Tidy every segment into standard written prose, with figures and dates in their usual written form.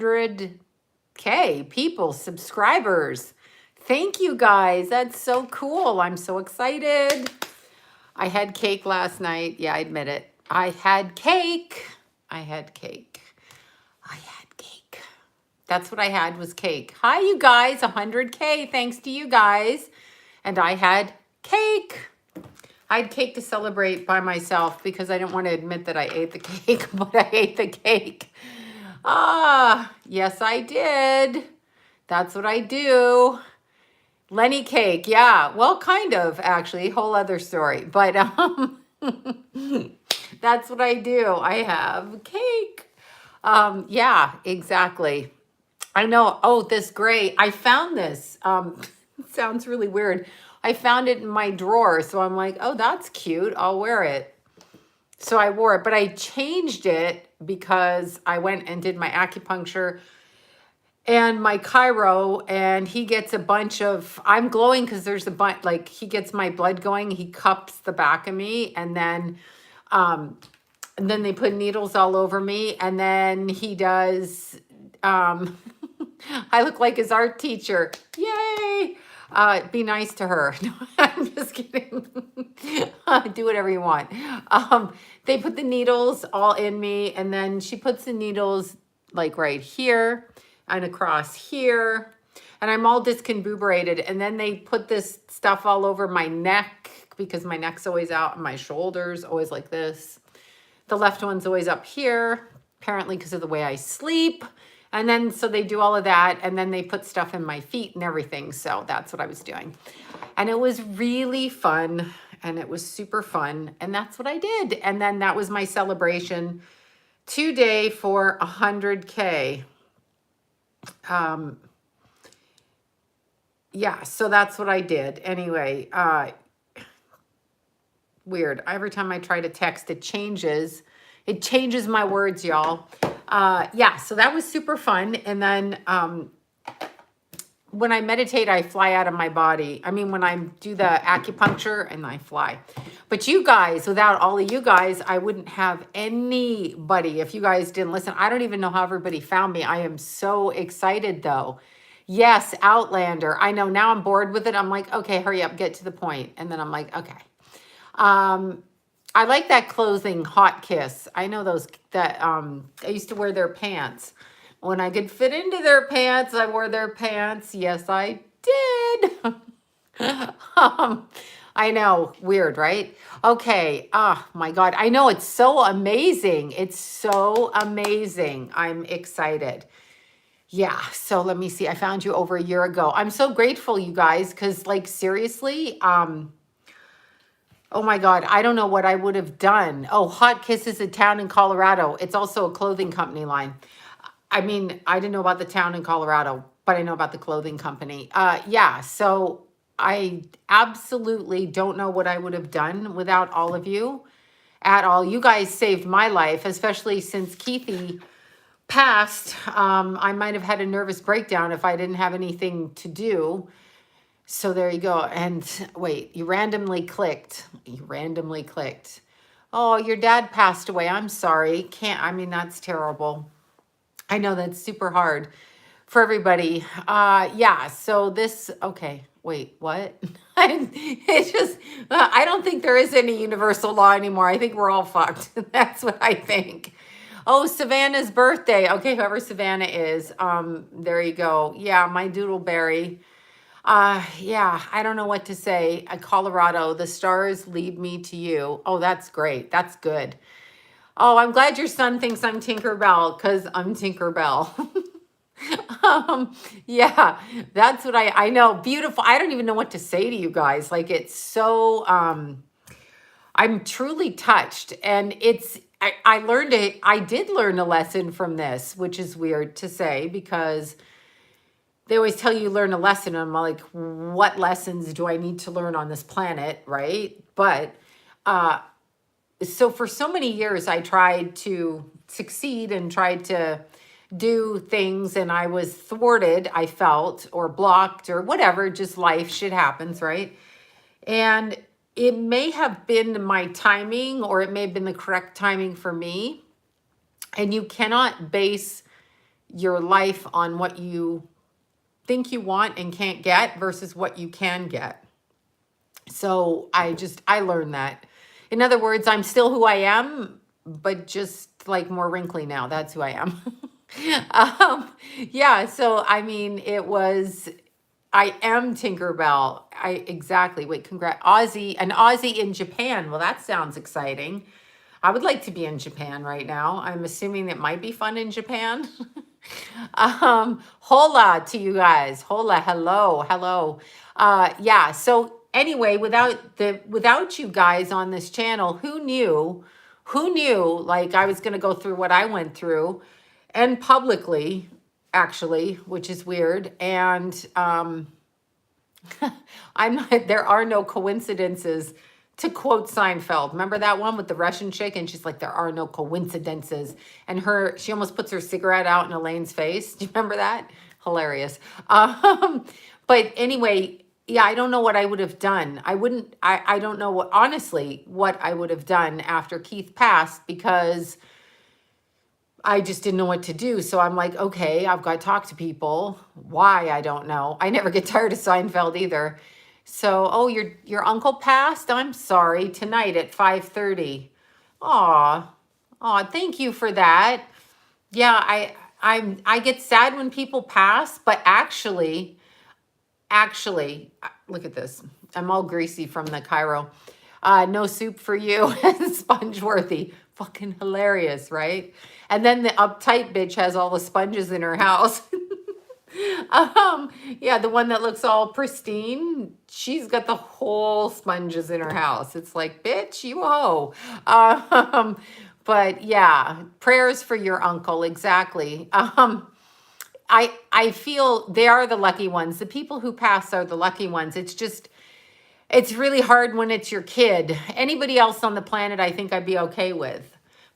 100K people, subscribers. Thank you guys. That's so cool. I'm so excited. I had cake last night. Yeah, I admit it. I had cake. I had cake. I had cake. That's what I had was cake. Hi, you guys. 100K. Thanks to you guys. And I had cake. I had cake to celebrate by myself because I didn't want to admit that I ate the cake, but I ate the cake. Ah, yes, I did. That's what I do. Lenny cake, yeah. Well, kind of, actually. Whole other story. But that's what I do. I have cake. Yeah, exactly. I know. Oh, this gray. I found this. It sounds really weird. I found it in my drawer. So I'm like, oh, that's cute. I'll wear it. So I wore it, but I changed it because I went and did my acupuncture and my chiro, and he gets a bunch of, I'm glowing because there's a bunch, like he gets my blood going. He cups the back of me, and then they put needles all over me, and then he does, I look like his art teacher. Yay! Be nice to her. No, I'm just kidding. Do whatever you want. They put the needles all in me, and then she puts the needles like right here and across here, and I'm all discombobulated. And then they put this stuff all over my neck because my neck's always out and my shoulders always like this. The left one's always up here, apparently because of the way I sleep. And then, so they do all of that, and then they put stuff in my feet and everything. So that's what I was doing. And it was really fun, and it was super fun. And that's what I did. And then that was my celebration today for 100K. Yeah, so that's what I did. Anyway, weird. Every time I try to text, it changes my words, y'all. Yeah, so that was super fun. And then when I meditate, I fly out of my body. I mean, when I do the acupuncture, and I fly. But you guys, without all of you guys, I wouldn't have anybody if you guys didn't listen. I don't even know how everybody found me. I am so excited, though. Yes, Outlander. I know, now I'm bored with it. I'm like, okay, hurry up, get to the point. And then I'm like, okay. I like that clothing, Hot Kiss. I know those that I used to wear their pants. When I could fit into their pants, I wore their pants. Yes, I did. I know, weird, right? Okay. Oh my God. I know, it's so amazing. It's so amazing. I'm excited. Yeah. So let me see. I found you over a year ago. I'm so grateful, you guys, because like seriously, oh my God, I don't know what I would have done. Oh, Hot Kiss is a town in Colorado. It's also a clothing company line. I mean, I didn't know about the town in Colorado, but I know about the clothing company. Yeah, so I absolutely don't know what I would have done without all of you at all. You guys saved my life, especially since Keithy passed. I might have had a nervous breakdown if I didn't have anything to do. So there you go. And wait, you randomly clicked. You randomly clicked. Oh, your dad passed away. I'm sorry. I mean, that's terrible. I know that's super hard for everybody. Yeah, so this, okay, wait, what? It's just, I don't think there is any universal law anymore. I think we're all fucked. That's what I think. Oh, Savannah's birthday. Okay, whoever Savannah is, there you go. Yeah, my doodleberry. Yeah, I don't know what to say. Colorado, the stars lead me to you. Oh, that's great. That's good. Oh, I'm glad your son thinks I'm Tinkerbell because I'm Tinkerbell. Yeah, that's what I know. Beautiful. I don't even know what to say to you guys. Like, it's so, I'm truly touched. And I learned it. I did learn a lesson from this, which is weird to say because they always tell you learn a lesson. And I'm like, what lessons do I need to learn on this planet? Right. But, so for so many years, I tried to succeed and tried to do things, and I was thwarted, I felt, or blocked, or whatever, just life, shit happens, right? And it may have been my timing, or it may have been the correct timing for me. And you cannot base your life on what you think you want and can't get versus what you can get. So I learned that. In other words, I'm still who I am, but just like more wrinkly now. That's who I am. Yeah. So, I mean, I am Tinkerbell. Exactly. Wait, an Aussie in Japan. Well, that sounds exciting. I would like to be in Japan right now. I'm assuming it might be fun in Japan. Hola to you guys. Hola, hello, hello. Yeah, so anyway, without you guys on this channel, who knew like I was going to go through what I went through, and publicly actually, which is weird. And there are no coincidences, to quote Seinfeld. Remember that one with the Russian chick? And she's like, there are no coincidences. And she almost puts her cigarette out in Elaine's face. Do you remember that? Hilarious. But anyway, yeah, I don't know what I would have done. I don't know honestly, what I would have done after Keith passed, because I just didn't know what to do. So I'm like, okay, I've got to talk to people. Why? I don't know. I never get tired of Seinfeld either. So, oh, your uncle passed? I'm sorry. Tonight at 5:30. Aw, thank you for that. Yeah, I get sad when people pass, but actually, look at this. I'm all greasy from the Cairo. No soup for you. Sponge-worthy. Fucking hilarious, right? And then the uptight bitch has all the sponges in her house. Yeah, the one that looks all pristine, she's got the whole sponges in her house. It's like, bitch, you hoe. But yeah, prayers for your uncle, exactly. I feel they are the lucky ones. The people who pass are the lucky ones. It's really hard when it's your kid. Anybody else on the planet, I think I'd be okay with.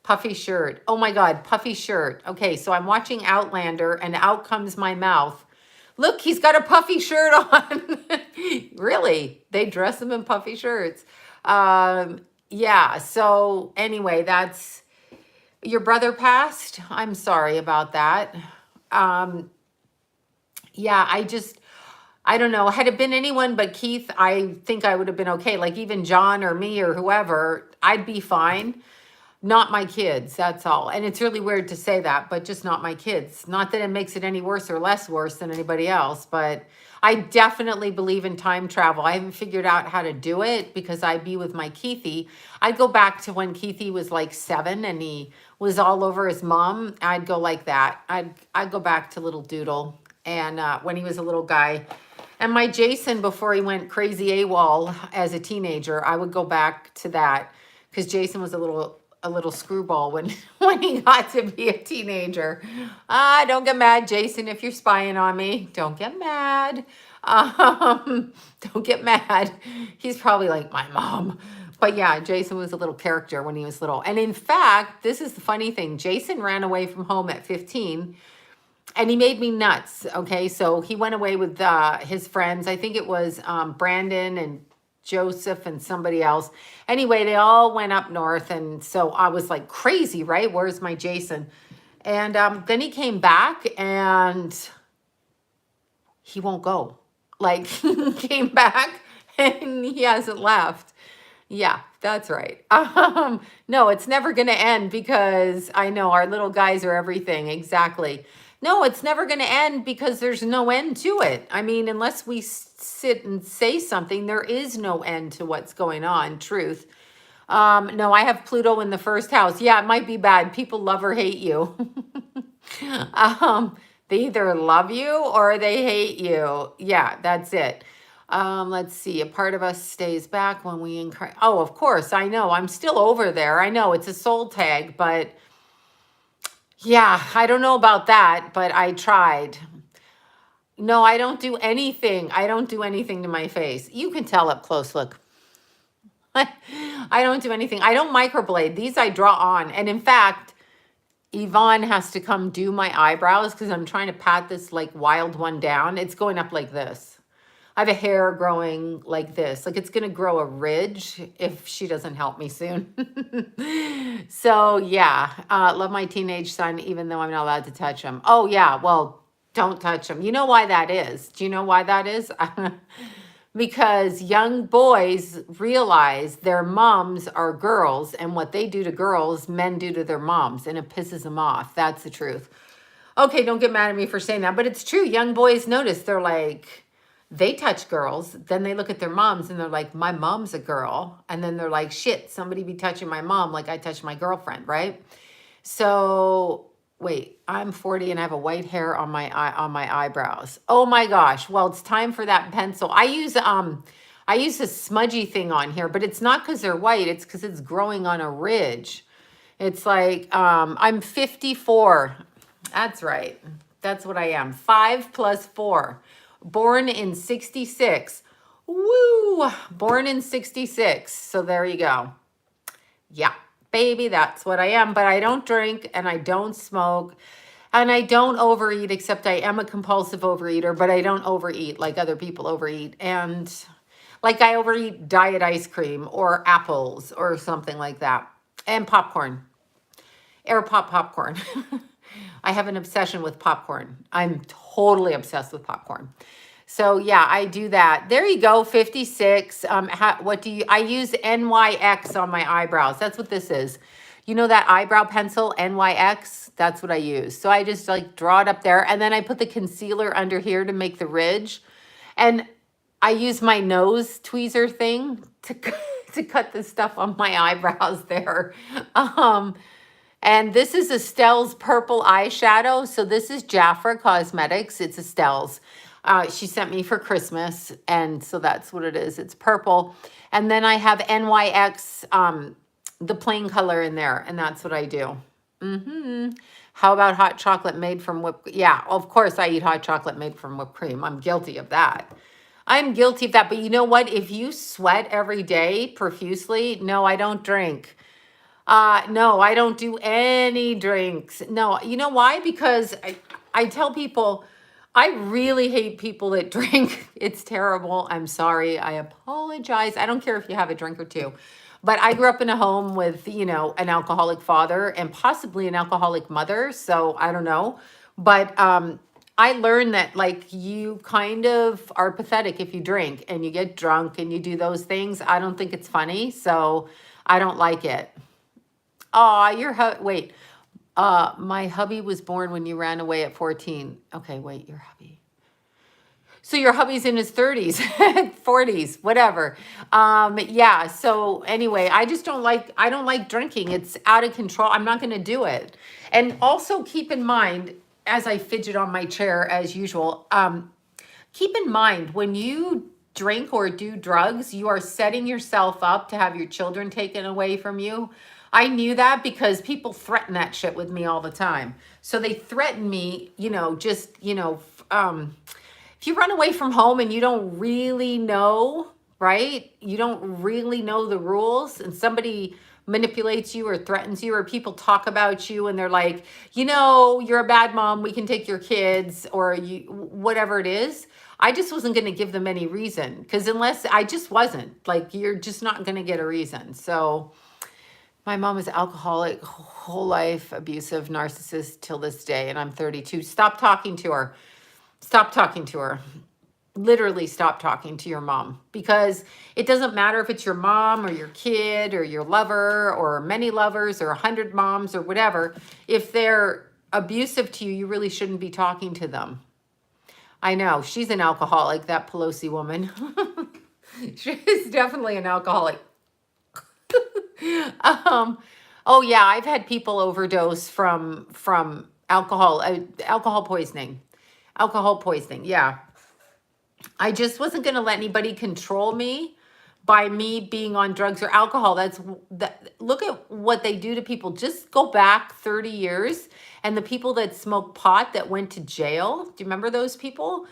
Puffy shirt. Oh my God, puffy shirt. Okay, so I'm watching Outlander and out comes my mouth. Look, he's got a puffy shirt on. Really? They dress him in puffy shirts. Yeah, so anyway, that's your brother passed. I'm sorry about that. Yeah, I don't know. Had it been anyone but Keith, I think I would have been okay. Like even John or me or whoever, I'd be fine. Not my kids, that's all. And it's really weird to say that, but just not my kids. Not that it makes it any worse or less worse than anybody else, but I definitely believe in time travel. I haven't figured out how to do it because I'd be with my Keithy. I'd go back to when Keithy was like 7 and he was all over his mom. I'd go like that. I'd go back to little Doodle and when he was a little guy. And my Jason, before he went crazy AWOL as a teenager, I would go back to that because Jason was a little screwball when he got to be a teenager. Don't get mad, Jason, if you're spying on me. Don't get mad. Don't get mad. He's probably like my mom. But yeah, Jason was a little character when he was little. And in fact, this is the funny thing. Jason ran away from home at 15 and he made me nuts. Okay, so he went away with his friends. I think it was Brandon and Joseph and somebody else. Anyway, they all went up north. And so I was like crazy, right? Where's my Jason? And then he came back and he won't go. Like he came back and he hasn't left. Yeah, that's right. No, it's never going to end because I know our little guys are everything. Exactly. No, it's never going to end because there's no end to it. I mean, unless we sit and say something, there is no end to what's going on. Truth. No, I have Pluto in the first house. Yeah, it might be bad. People love or hate you. They either love you or they hate you. Yeah, that's it. Let's see. A part of us stays back when we incarnate. Oh, of course. I know. I'm still over there. I know it's a soul tag, but yeah, I don't know about that, but I tried. No, I don't do anything. I don't do anything to my face. You can tell up close. Look. I don't do anything. I don't microblade. These I draw on. And in fact, Yvonne has to come do my eyebrows because I'm trying to pat this like wild one down. It's going up like this. I have a hair growing like this. Like it's going to grow a ridge if she doesn't help me soon. So yeah, love my teenage son, even though I'm not allowed to touch him. Oh yeah, well, don't touch him. You know why that is? Do you know why that is? Because young boys realize their moms are girls, and what they do to girls, men do to their moms, and it pisses them off. That's the truth. Okay, don't get mad at me for saying that, but it's true. Young boys notice, they're like, they touch girls, then they look at their moms and they're like, my mom's a girl. And then they're like, shit, somebody be touching my mom like I touched my girlfriend, right? So wait, I'm 40 and I have a white hair on my eyebrows. Oh my gosh. Well, it's time for that pencil. I use a smudgy thing on here, but it's not because they're white, it's because it's growing on a ridge. It's like I'm 54. That's right. That's what I am. 5 plus 4. Born in 66. Woo! Born in 66. So there you go. Yeah, baby, that's what I am. But I don't drink and I don't smoke and I don't overeat, except I am a compulsive overeater, but I don't overeat like other people overeat. And like I overeat diet ice cream or apples or something like that. And popcorn. Air pop popcorn. I have an obsession with popcorn. I'm totally obsessed with popcorn. So yeah, I do that. There you go, 56. What do you, I use NYX on my eyebrows. That's what this is. You know that eyebrow pencil, NYX? That's what I use. So I just like draw it up there and then I put the concealer under here to make the ridge. And I use my nose tweezer thing to cut the stuff on my eyebrows there. And this is Estelle's purple eyeshadow. So this is Jafra Cosmetics. It's Estelle's. She sent me for Christmas. And so that's what it is. It's purple. And then I have NYX, the plain color in there. And that's what I do. How about hot chocolate made from whipped? Yeah, of course I eat hot chocolate made from whipped cream. I'm guilty of that. I'm guilty of that. But you know what? If you sweat every day profusely, no, I don't drink. No, I don't do any drinks. No, you know why? Because I tell people, I really hate people that drink. It's terrible. I'm sorry. I apologize. I don't care if you have a drink or two. But I grew up in a home with, you know, an alcoholic father and possibly an alcoholic mother. So I don't know. But I learned that like you kind of are pathetic if you drink and you get drunk and you do those things. I don't think it's funny. So I don't like it. Oh, wait. My hubby was born when you ran away at 14. Okay, wait, your hubby. So your hubby's in his 30s, 40s, whatever. Yeah, so anyway, I don't like drinking. It's out of control. I'm not going to do it. And also keep in mind, as I fidget on my chair as usual, keep in mind when you drink or do drugs, you are setting yourself up to have your children taken away from you. I knew that because people threaten that shit with me all the time. So they threaten me, you know, just, you know, if you run away from home and you don't really know, right? You don't really know the rules and somebody manipulates you or threatens you or people talk about you and they're like, you know, you're a bad mom, we can take your kids or you, whatever it is. I just wasn't going to give them any reason because I just wasn't like, you're just not going to get a reason. So my mom is alcoholic, whole life, abusive, narcissist till this day, and I'm 32. Stop talking to her. Stop talking to her. Literally stop talking to your mom because it doesn't matter if it's your mom or your kid or your lover or many lovers or 100 moms or whatever. If they're abusive to you, you really shouldn't be talking to them. I know, she's an alcoholic, that Pelosi woman. She's definitely an alcoholic. Oh yeah, I've had people overdose from alcohol, alcohol poisoning. Yeah. I just wasn't going to let anybody control me by me being on drugs or alcohol. Look at what they do to people. Just go back 30 years and the people that smoked pot that went to jail. Do you remember those people?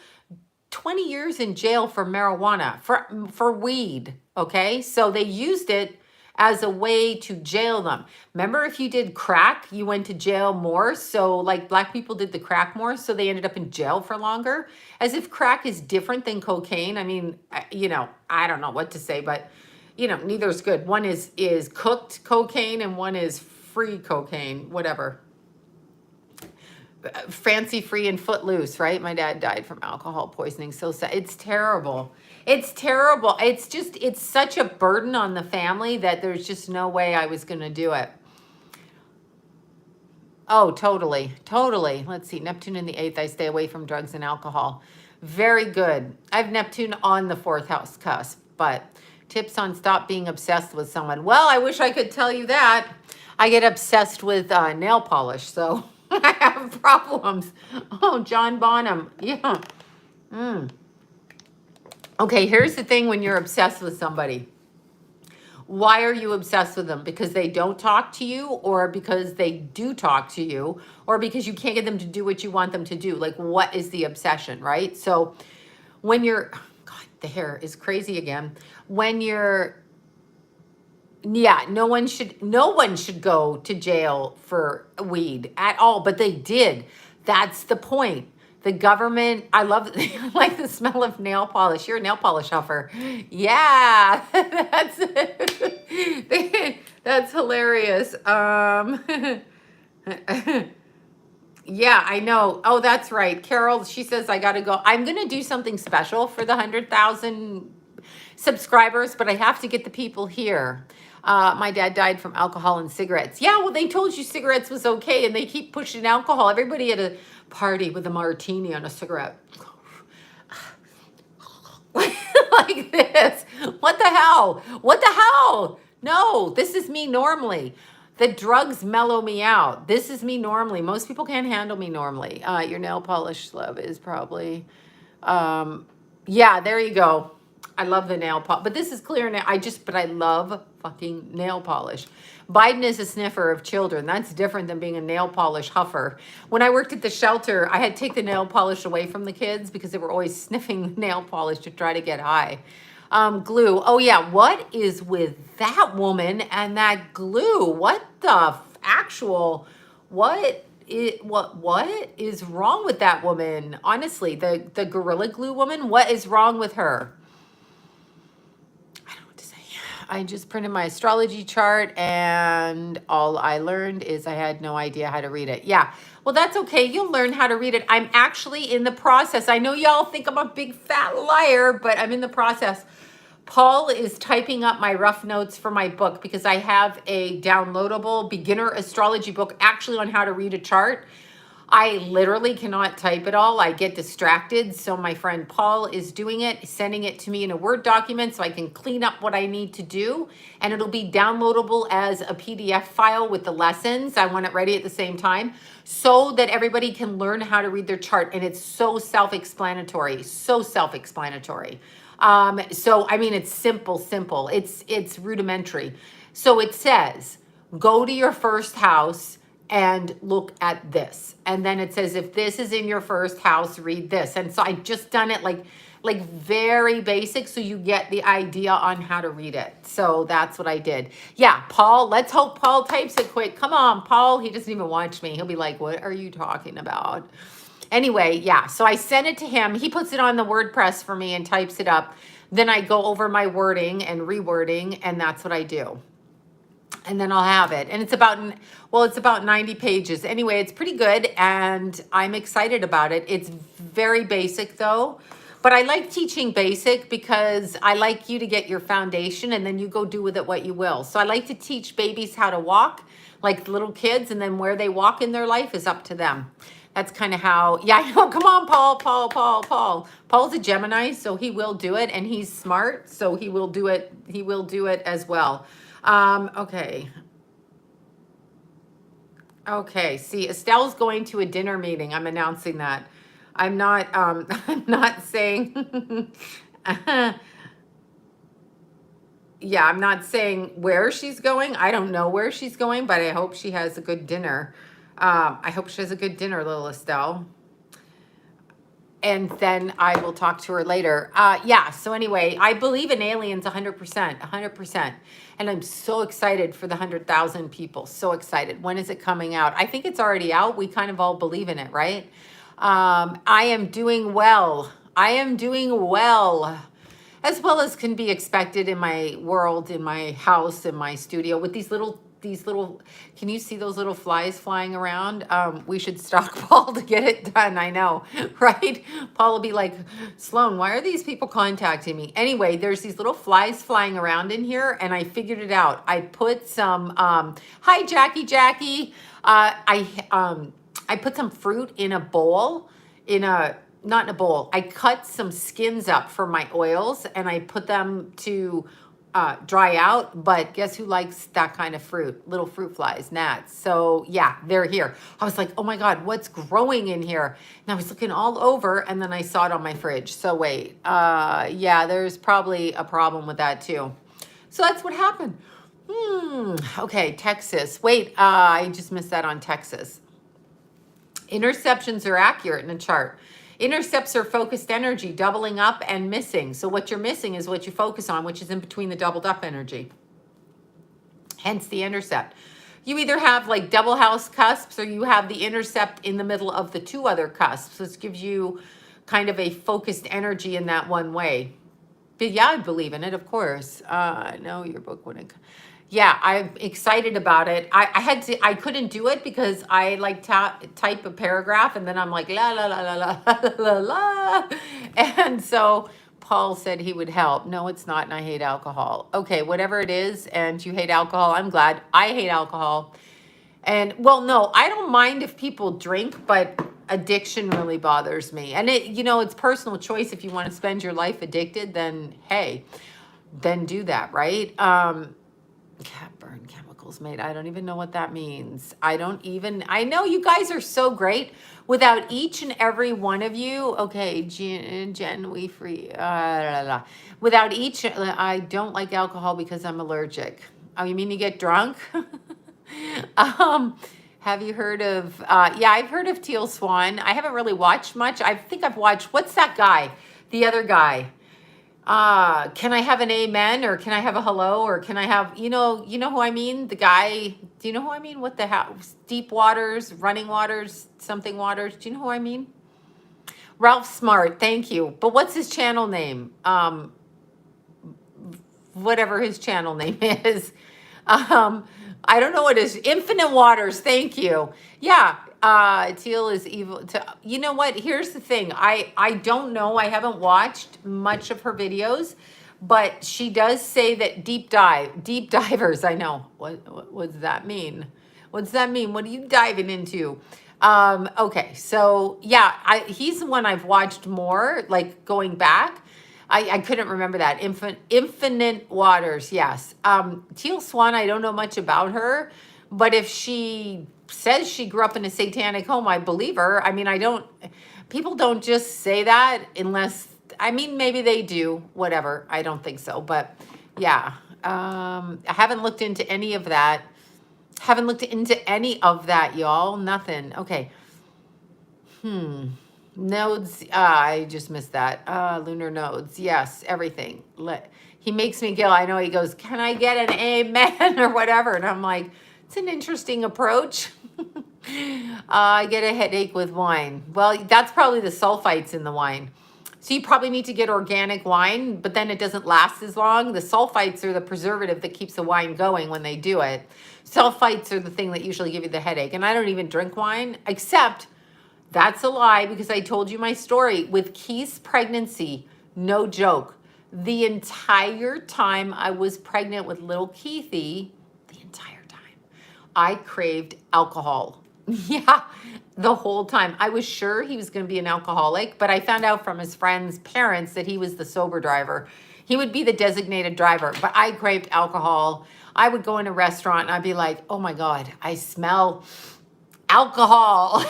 20 years in jail for marijuana, for weed. Okay. So they used it as a way to jail them. Remember, if you did crack, you went to jail more. So like black people did the crack more, so they ended up in jail for longer, as if crack is different than cocaine. I mean, I don't know what to say, but neither is good. One is cooked cocaine and one is free cocaine, whatever. Fancy free and footloose, right? My dad died from alcohol poisoning. So sad. It's terrible. It's terrible. It's such a burden on the family that there's just no way I was going to do it. Oh, totally. Totally. Let's see. Neptune in the 8th. I stay away from drugs and alcohol. Very good. I have Neptune on the 4th house cusp, but tips on stop being obsessed with someone. Well, I wish I could tell you that. I get obsessed with nail polish, so I have problems. Oh, John Bonham. Yeah. Okay, here's the thing when you're obsessed with somebody. Why are you obsessed with them? Because they don't talk to you, or because they do talk to you, or because you can't get them to do what you want them to do? Like, what is the obsession, right? So when you're, God, the hair is crazy again. When you're, yeah, no one should go to jail for weed at all, but they did. That's the point. The government, I like the smell of nail polish. You're a nail polish huffer. Yeah, that's hilarious. Yeah, I know. Oh, that's right. Carol, she says, I got to go. I'm going to do something special for the 100,000 subscribers, but I have to get the people here. My dad died from alcohol and cigarettes. Yeah, well, they told you cigarettes was okay, and they keep pushing alcohol. Everybody at a party with a martini on a cigarette. Like this. What the hell? What the hell? No, this is me normally. The drugs mellow me out. This is me normally. Most people can't handle me normally. Your nail polish love is probably, yeah, there you go. I love the nail polish, but this is clear now. But I love fucking nail polish. Biden is a sniffer of children. That's different than being a nail polish huffer. When I worked at the shelter, I had to take the nail polish away from the kids because they were always sniffing nail polish to try to get high. Glue. Oh yeah. What is with that woman and that glue? What the actual, what is wrong with that woman? Honestly, the Gorilla Glue woman, what is wrong with her? I just printed my astrology chart and all I learned is I had no idea how to read it. Yeah, well, that's okay. You'll learn how to read it. I'm actually in the process. I know y'all think I'm a big fat liar, but I'm in the process. Paul is typing up my rough notes for my book because I have a downloadable beginner astrology book actually on how to read a chart. I literally cannot type it all. I get distracted. So my friend Paul is doing it, sending it to me in a Word document so I can clean up what I need to do. And it'll be downloadable as a PDF file with the lessons. I want it ready at the same time so that everybody can learn how to read their chart. And it's so self-explanatory, so self-explanatory. So, I mean, it's simple. It's rudimentary. So it says, go to your first house and look at this. And then it says, if this is in your first house, read this. And so I just done it like very basic so you get the idea on how to read it. So that's what I did. Yeah, Paul, let's hope Paul types it quick. Come on, Paul. He doesn't even watch me. He'll be like, what are you talking about? Anyway, yeah, so I sent it to him. He puts it on the WordPress for me and types it up. Then I go over my wording and rewording, and that's what I do. And then I'll have it. And it's about 90 pages. Anyway, it's pretty good, and I'm excited about it. It's very basic, though. But I like teaching basic because I like you to get your foundation, and then you go do with it what you will. So I like to teach babies how to walk, like little kids, and then where they walk in their life is up to them. That's kind of how, yeah, I know. Come on, Paul. Paul's a Gemini, so he will do it, and he's smart, so he will do it. He will do it as well. Okay. See, Estelle's going to a dinner meeting. I'm announcing that. I'm not saying, yeah, I'm not saying where she's going. I don't know where she's going, but I hope she has a good dinner. I hope she has a good dinner, little Estelle. And then I will talk to her later. Yeah, so anyway, I believe in aliens 100%, 100%. And I'm so excited for the 100,000 people. So excited. When is it coming out? I think it's already out. We kind of all believe in it, right? I am doing well. I am doing as well as can be expected in my world, in my house, in my studio with these little, can you see those little flies flying around? We should stalk Paul to get it done. I know, right? Paul will be like, Sloan, why are these people contacting me? Anyway, there's these little flies flying around in here and I figured it out. I put some, hi, Jackie. I put some fruit in a bowl, not in a bowl. I cut some skins up for my oils and I put them to dry out. But guess who likes that kind of fruit? Little fruit flies, gnats. So yeah, they're here. I was like, oh my God, what's growing in here? And I was looking all over and then I saw it on my fridge. So wait, yeah, there's probably a problem with that too. So that's what happened. Okay, Texas. Wait, I just missed that on Texas. Interceptions are accurate in a chart. Intercepts are focused energy, doubling up and missing. So what you're missing is what you focus on, which is in between the doubled up energy. Hence the intercept. You either have like double house cusps or you have the intercept in the middle of the two other cusps. This gives you kind of a focused energy in that one way. But yeah, I believe in it, of course. No, your book wouldn't. Yeah, I'm excited about it. I couldn't do it because I like type a paragraph and then I'm like, la, la, la, la, la, la, la. And so Paul said he would help. No, it's not. And I hate alcohol. Okay, whatever it is. And you hate alcohol. I'm glad. I hate alcohol. And well, no, I don't mind if people drink, but addiction really bothers me. And it's personal choice. If you want to spend your life addicted, then hey, then do that, right? Cat burn chemicals made. I don't even know what that means. I know you guys are so great without each and every one of you. Okay, Jen, we free. Without each, I don't like alcohol because I'm allergic. Oh, you mean you get drunk? Have you heard of, yeah, I've heard of Teal Swan. I haven't really watched much. I think I've watched, what's that guy? The other guy. Can I have an amen or can I have a hello or can I have, you know who I mean? The guy, do you know who I mean? What the hell? Deep waters, running waters, something waters. Do you know who I mean? Ralph Smart. Thank you. But what's his channel name? Whatever his channel name is. I don't know what it is. Infinite Waters. Thank you. Yeah. Teal is evil. You know what? Here's the thing. I don't know. I haven't watched much of her videos, but she does say that deep divers. I know. What does that mean? What does that mean? What are you diving into? Okay. So yeah, he's the one I've watched more, like going back. I couldn't remember that. Infinite Waters. Yes. Teal Swan. I don't know much about her, but if she says she grew up in a satanic home, I believe her. I mean, people don't just say that unless, I mean, maybe they do, whatever. I don't think so, but yeah. I haven't looked into any of that. Y'all. Nothing. Okay. Nodes. I just missed that. Lunar nodes. Yes. Everything. He makes me go, I know he goes, can I get an amen or whatever? And I'm like, it's an interesting approach. I get a headache with wine. Well, that's probably the sulfites in the wine. So you probably need to get organic wine, but then it doesn't last as long. The sulfites are the preservative that keeps the wine going when they do it. Sulfites are the thing that usually give you the headache. And I don't even drink wine, except that's a lie because I told you my story with Keith's pregnancy. No joke. The entire time I was pregnant with little Keithy, I craved alcohol. Yeah, the whole time. I was sure he was going to be an alcoholic, but I found out from his friend's parents that he was the sober driver. He would be the designated driver, but I craved alcohol. I would go in a restaurant and I'd be like, oh my God, I smell alcohol.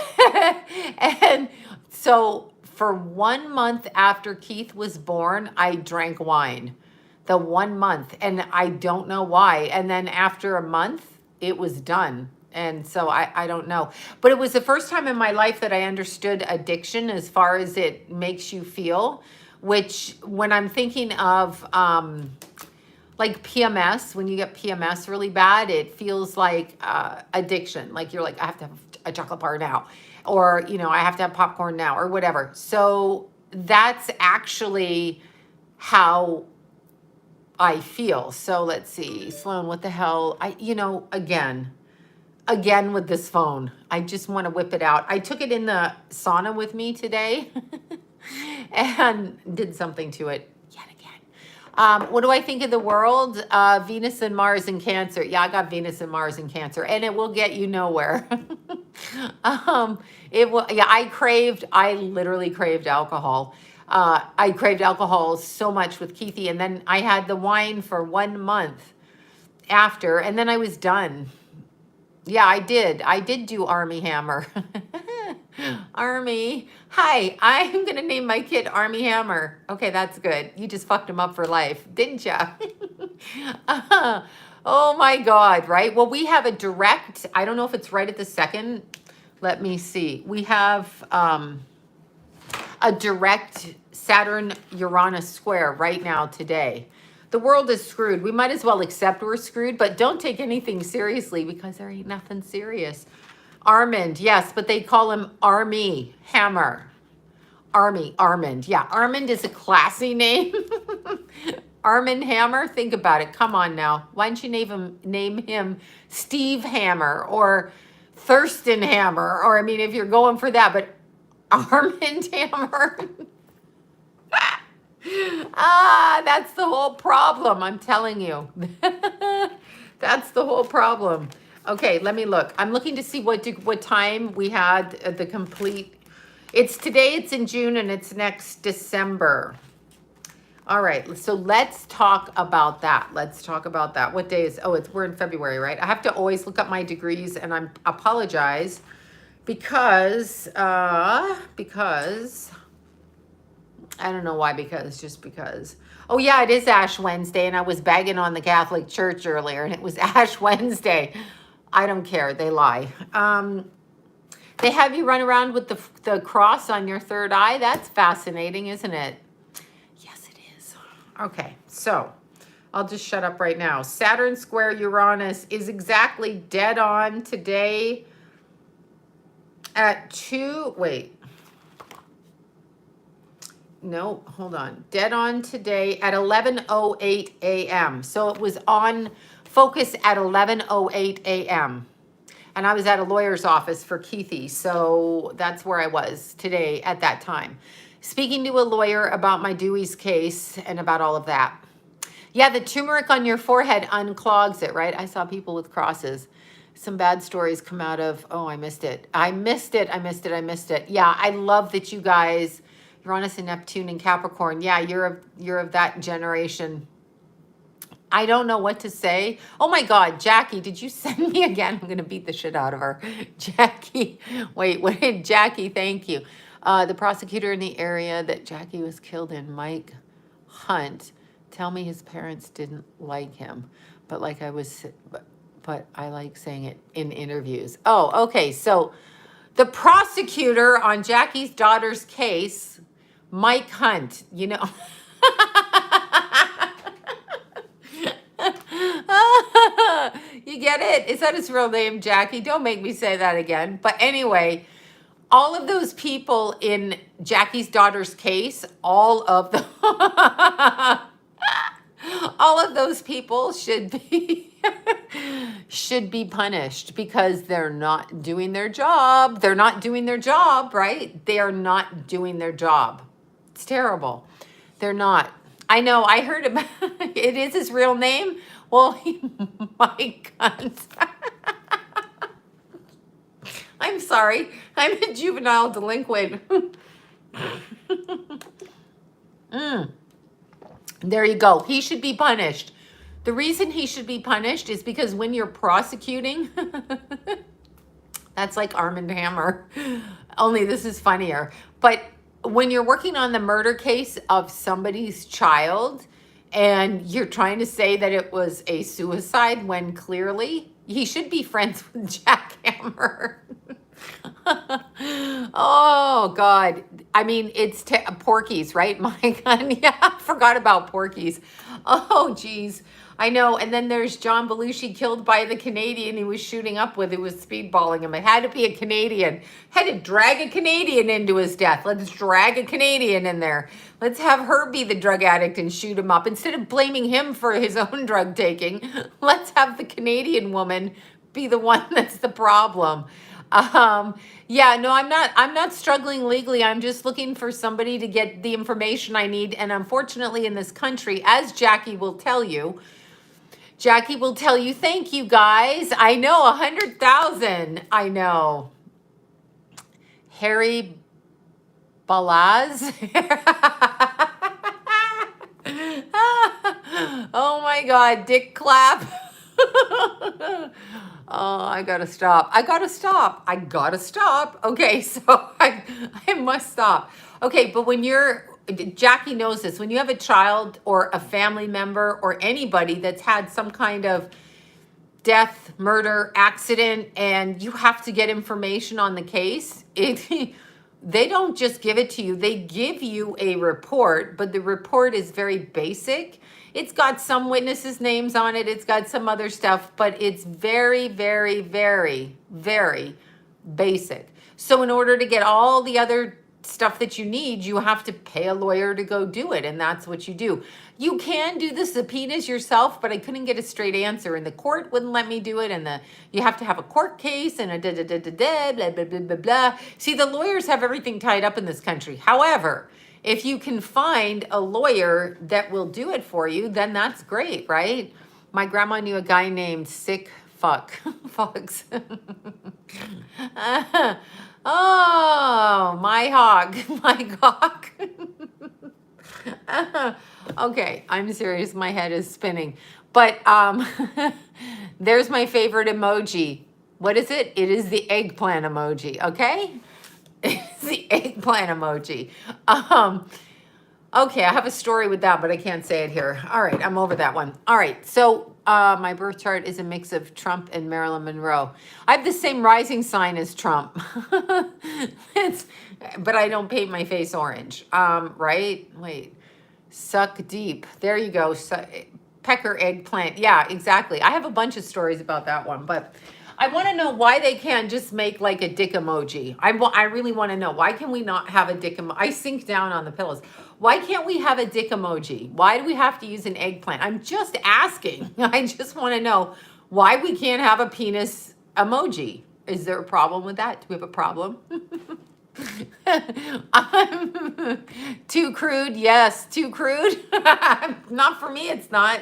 And so for 1 month after Keith was born, I drank wine. The 1 month, and I don't know why. And then after a month, it was done. And so I don't know. But it was the first time in my life that I understood addiction as far as it makes you feel, which when I'm thinking of like PMS, when you get PMS really bad, it feels like addiction. Like you're like, I have to have a chocolate bar now, or, you know, I have to have popcorn now or whatever. So that's actually how I feel. So let's see, Sloan, what the hell? Again with this phone. I just want to whip it out. I took it in the sauna with me today and did something to it yet again. What do I think of the world? Venus and Mars and Cancer. Yeah, I got Venus and Mars and Cancer, and it will get you nowhere. It will. Yeah, I literally craved alcohol. I craved alcohol so much with Keithy, and then I had the wine for 1 month after, and then I was done. Yeah, I did. I did do Army Hammer. Army. Hi, I'm going to name my kid Army Hammer. Okay, that's good. You just fucked him up for life, didn't ya? Oh my God, right? Well, we have a direct, I don't know if it's right at the second. Let me see. We have a direct Saturn-Uranus square right now today. The world is screwed. We might as well accept we're screwed, but don't take anything seriously because there ain't nothing serious. Armand, yes, but they call him Army Hammer. Armand. Yeah, Armand is a classy name. Armand Hammer, think about it. Come on now. Why don't you name him Steve Hammer or Thurston Hammer? Or, I mean, if you're going for that, but Armand Hammer. That's the whole problem. I'm telling you. That's the whole problem. Okay, let me look. I'm looking to see what time we had the complete. It's today, it's in June, and it's next December. All right, so let's talk about that. Let's talk about that. What day is, we're in February, right? I have to always look up my degrees, and I apologize because I don't know why, just because. Oh yeah, it is Ash Wednesday, and I was bagging on the Catholic Church earlier, and it was Ash Wednesday. I don't care, they lie. They have you run around with the cross on your third eye. That's fascinating, isn't it? Yes, it is. Okay, so I'll just shut up right now. Saturn square Uranus is exactly dead on today at 2, wait. No, hold on. Dead on today at 11:08 a.m. So it was on focus at 11:08 a.m. And I was at a lawyer's office for Keithy. So that's where I was today at that time. Speaking to a lawyer about my Dewey's case and about all of that. Yeah, the turmeric on your forehead unclogs it, right? I saw people with crosses. Some bad stories come out of, I missed it. Yeah, I love that you guys, Uranus and Neptune and Capricorn. Yeah, you're of that generation. I don't know what to say. Oh my God, Jackie, did you send me again? I'm going to beat the shit out of her. Jackie, wait, what did Jackie, thank you. The prosecutor in the area that Jackie was killed in, Mike Hunt, tell me his parents didn't like him. But like I was, but I like saying it in interviews. Oh, okay. So the prosecutor on Jackie's daughter's case, Mike Hunt, you know. You get it? Is that his real name, Jackie? Don't make me say that again. But anyway, all of those people in Jackie's daughter's case, all of those people should be punished because they're not doing their job. They're not doing their job, right? They are not doing their job. It's terrible. They're not. I know. I heard about it is his real name. Well, my God. I'm sorry. I'm a juvenile delinquent. There you go. He should be punished. The reason he should be punished is because when you're prosecuting, that's like Arm & Hammer, only this is funnier. But when you're working on the murder case of somebody's child and you're trying to say that it was a suicide when clearly He should be friends with Jackhammer. Oh God. I mean, it's Porky's, right? My God. Yeah, I forgot about Porky's. Oh geez. I know. And then there's John Belushi killed by the Canadian he was shooting up with, who was speedballing him. It had to be a Canadian. Had to drag a Canadian into his death. Let's drag a Canadian in there. Let's have her be the drug addict and shoot him up. Instead of blaming him for his own drug taking, let's have the Canadian woman be the one that's the problem. Yeah, no, I'm not struggling legally. I'm just looking for somebody to get the information I need. And unfortunately in this country, as Jackie will tell you, thank you guys. I know, 100,000. I know. Harry Balaz. Oh my God, Dick Clap. Oh, I gotta stop. Okay, so I must stop. Okay, but when Jackie knows this, when you have a child or a family member or anybody that's had some kind of death, murder, accident, and you have to get information on the case, they don't just give it to you. They give you a report, but the report is very basic. It's got some witnesses' names on it. It's got some other stuff, but it's very, very, very, very basic. So in order to get all the other stuff that you need, you have to pay a lawyer to go do it, and that's what you do. You can do the subpoenas yourself, but I couldn't get a straight answer, and the court wouldn't let me do it, and you have to have a court case and a blah, blah, blah, blah, blah. See, the lawyers have everything tied up in this country. However, if you can find a lawyer that will do it for you, then that's great, right? My grandma knew a guy named Sick Fuck. Fucks. Oh, my hog. My cock. Okay, I'm serious. My head is spinning. But there's my favorite emoji. What is it? It is the eggplant emoji, okay? It's the eggplant emoji. Okay, I have a story with that, but I can't say it here. All right, I'm over that one. All right, so my birth chart is a mix of Trump and Marilyn Monroe. I have the same rising sign as Trump. But I don't paint my face orange, right? Wait, suck deep. There you go. Pecker eggplant. Yeah, exactly. I have a bunch of stories about that one, but I want to know why they can't just make like a dick emoji. I really want to know, why can we not have a dick emoji? I sink down on the pillows. Why can't we have a dick emoji? Why do we have to use an eggplant? I'm just asking. I just want to know why we can't have a penis emoji. Is there a problem with that? Do we have a problem? I'm too crude. Yes, too crude. Not for me, it's not.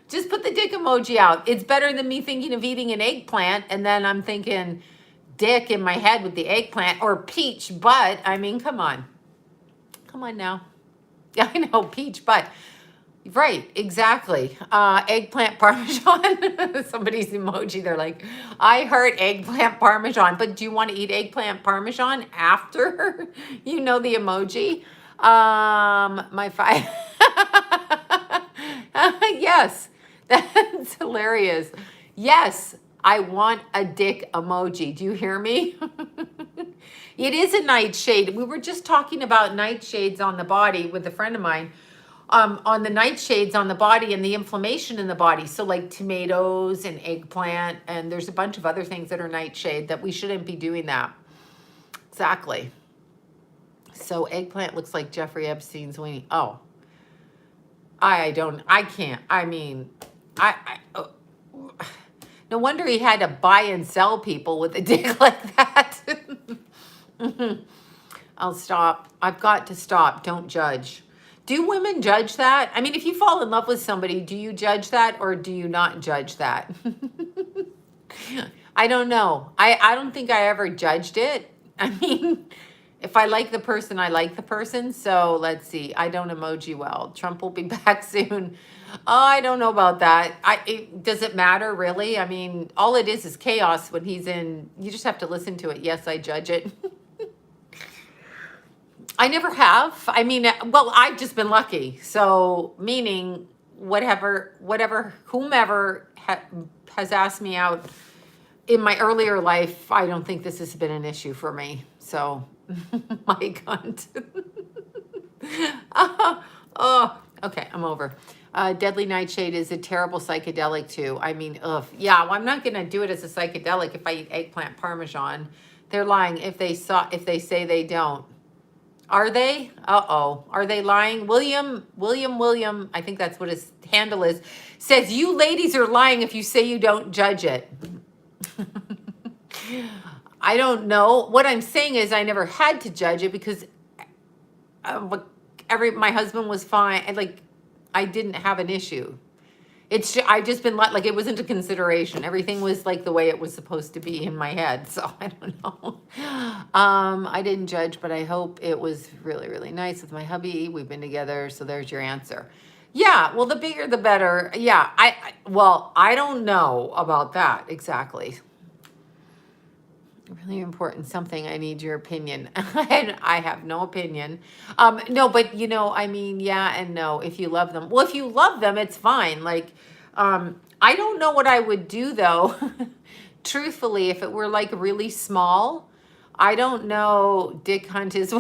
Just put the dick emoji out. It's better than me thinking of eating an eggplant and then I'm thinking dick in my head with the eggplant, or peach butt. I mean, come on. Come on now. Yeah, I know, peach butt. Right, exactly. Eggplant parmesan. Somebody's emoji, they're like, I heard eggplant parmesan, but do you want to eat eggplant parmesan after you know the emoji? My five. Yes, that's hilarious. Yes, I want a dick emoji. Do you hear me? It is a nightshade. We were just talking about nightshades on the body with a friend of mine. On the nightshades on the body and the inflammation in the body. So like tomatoes and eggplant, and there's a bunch of other things that are nightshade that we shouldn't be doing that. Exactly. So eggplant looks like Jeffrey Epstein's weenie. Oh, I can't. I mean, no wonder he had to buy and sell people with a dick like that. I'll stop. I've got to stop. Don't judge. Do women judge that? I mean, if you fall in love with somebody, do you judge that or do you not judge that? I don't know. I don't think I ever judged it. I mean, if I like the person, I like the person. So let's see. I don't emoji well. Trump will be back soon. Oh, I don't know about that. Does it matter, really? I mean, all it is chaos when he's in. You just have to listen to it. Yes, I judge it. I never have. I mean, well, I've just been lucky. So meaning whomever has asked me out in my earlier life, I don't think this has been an issue for me. So, my cunt. Oh, okay, I'm over. Deadly Nightshade is a terrible psychedelic too. I mean, ugh. Yeah, well, I'm not gonna do it as a psychedelic if I eat eggplant parmesan. They're lying if they say they don't. Are they? Uh-oh. Are they lying? William, I think that's what his handle is, says you ladies are lying if you say you don't judge it. I don't know. What I'm saying is I never had to judge it because my husband was fine. And like, I didn't have an issue. I just been like it wasn't a consideration. Everything was like the way it was supposed to be in my head. So I don't know. I didn't judge, but I hope it was really, really nice with my hubby. We've been together. So there's your answer. Yeah. Well, the bigger, the better. Yeah. I don't know about that exactly. Really important something. I need your opinion. And I have no opinion. No, but I mean, yeah and no. If you love them, well, if you love them, it's fine. Like, I don't know what I would do though. Truthfully, if it were like really small, I don't know. Dick Hunt is. I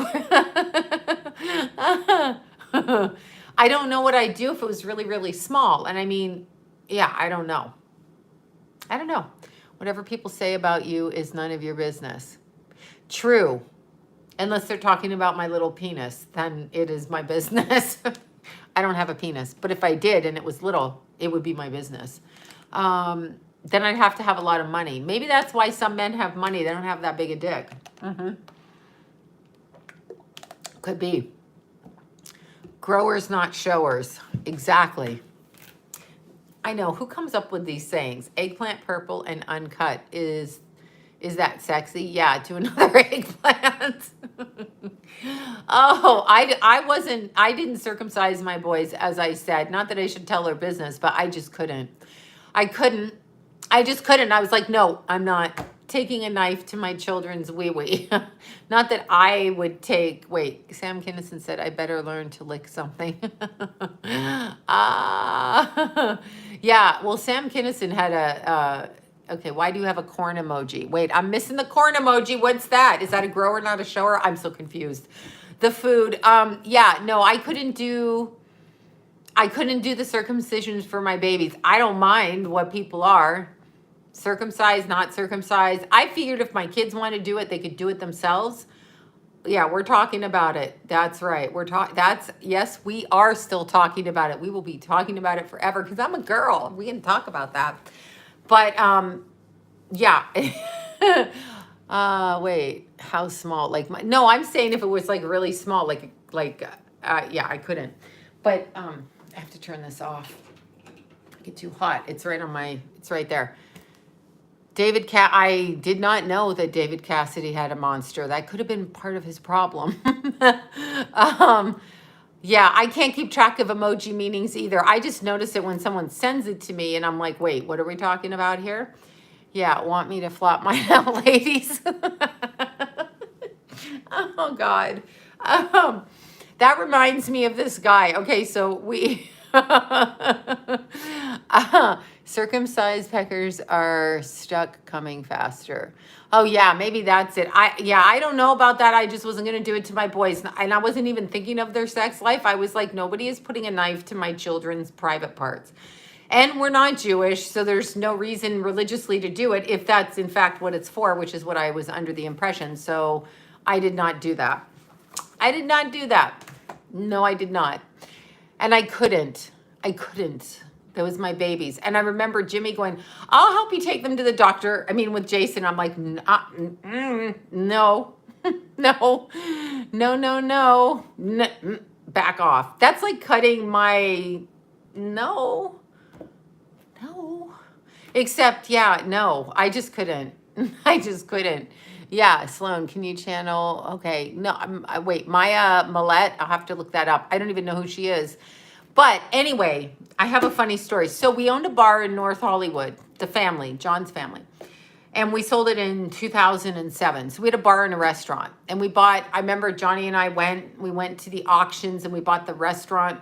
don't know what I'd do if it was really, really small. And I mean, yeah, I don't know. I don't know. Whatever people say about you is none of your business. True. Unless they're talking about my little penis, then it is my business. I don't have a penis. But if I did and it was little, it would be my business. Then I'd have to have a lot of money. Maybe that's why some men have money. They don't have that big a dick. Could be. Growers, not showers. Exactly. I know. Who comes up with these sayings? Eggplant purple and uncut. Is that sexy? Yeah, to another eggplant. Oh, I didn't circumcise my boys, as I said. Not that I should tell their business, but I just couldn't. I just couldn't. I was like, no, I'm not taking a knife to my children's wee-wee. Not that I would wait, Sam Kinison said, I better learn to lick something. Yeah, well, Sam Kinison had okay, why do you have a corn emoji? Wait, I'm missing the corn emoji. What's that? Is that a grower, not a shower? I'm so confused. The food, yeah, no, I couldn't do the circumcisions for my babies. I don't mind what people are. Circumcised, not circumcised. I figured if my kids want to do it, they could do it themselves. Yeah, we're talking about it. That's right. Yes, we are still talking about it. We will be talking about it forever because I'm a girl. We can talk about that. But, yeah. Wait, how small? No, I'm saying if it was like really small, yeah, I couldn't. But, I have to turn this off. Get too hot. It's right there. I did not know that David Cassidy had a monster. That could have been part of his problem. Yeah, I can't keep track of emoji meanings either. I just notice it when someone sends it to me and I'm like, wait, what are we talking about here? Yeah, want me to flop mine out, ladies? Oh, God. That reminds me of this guy. Okay, so we... circumcised peckers are stuck coming faster. Oh yeah, maybe that's it. I don't know about that. I just wasn't going to do it to my boys. And I wasn't even thinking of their sex life. I was like, nobody is putting a knife to my children's private parts. And we're not Jewish, so there's no reason religiously to do it if that's in fact what it's for, which is what I was under the impression. So I did not do that. I did not do that. No, I did not. And I couldn't. That was my babies. And I remember Jimmy going, I'll help you take them to the doctor. I mean, with Jason, I'm like, no, no. Back off. That's like cutting my, no. Except, yeah, no, I just couldn't. Yeah, Sloan, can you channel? Okay, no, wait, Maya Millette, I'll have to look that up. I don't even know who she is. But anyway, I have a funny story. So we owned a bar in North Hollywood, the family, John's family. And we sold it in 2007. So we had a bar and a restaurant. And I remember Johnny and I went to the auctions and we bought the restaurant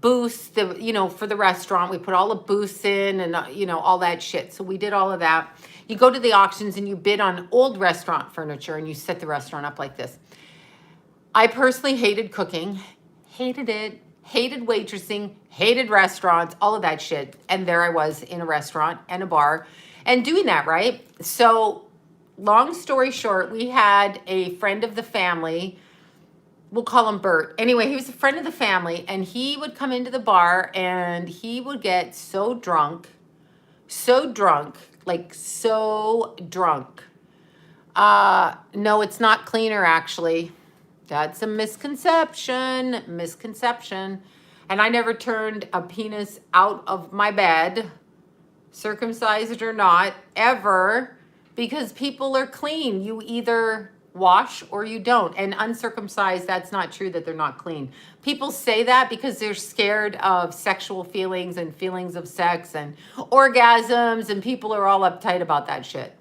booths, for the restaurant. We put all the booths in and, all that shit. So we did all of that. You go to the auctions and you bid on old restaurant furniture and you set the restaurant up like this. I personally hated cooking, hated it, hated waitressing, hated restaurants, all of that shit. And there I was in a restaurant and a bar and doing that, right? So long story short, we had a friend of the family. We'll call him Bert. Anyway, he was a friend of the family, and he would come into the bar and he would get so drunk, like so drunk. No, it's not cleaner, actually. That's a misconception. And I never turned a penis out of my bed, circumcised or not, ever, because people are clean. You either wash or you don't. And uncircumcised, that's not true that they're not clean. People say that because they're scared of sexual feelings and feelings of sex and orgasms, and people are all uptight about that shit.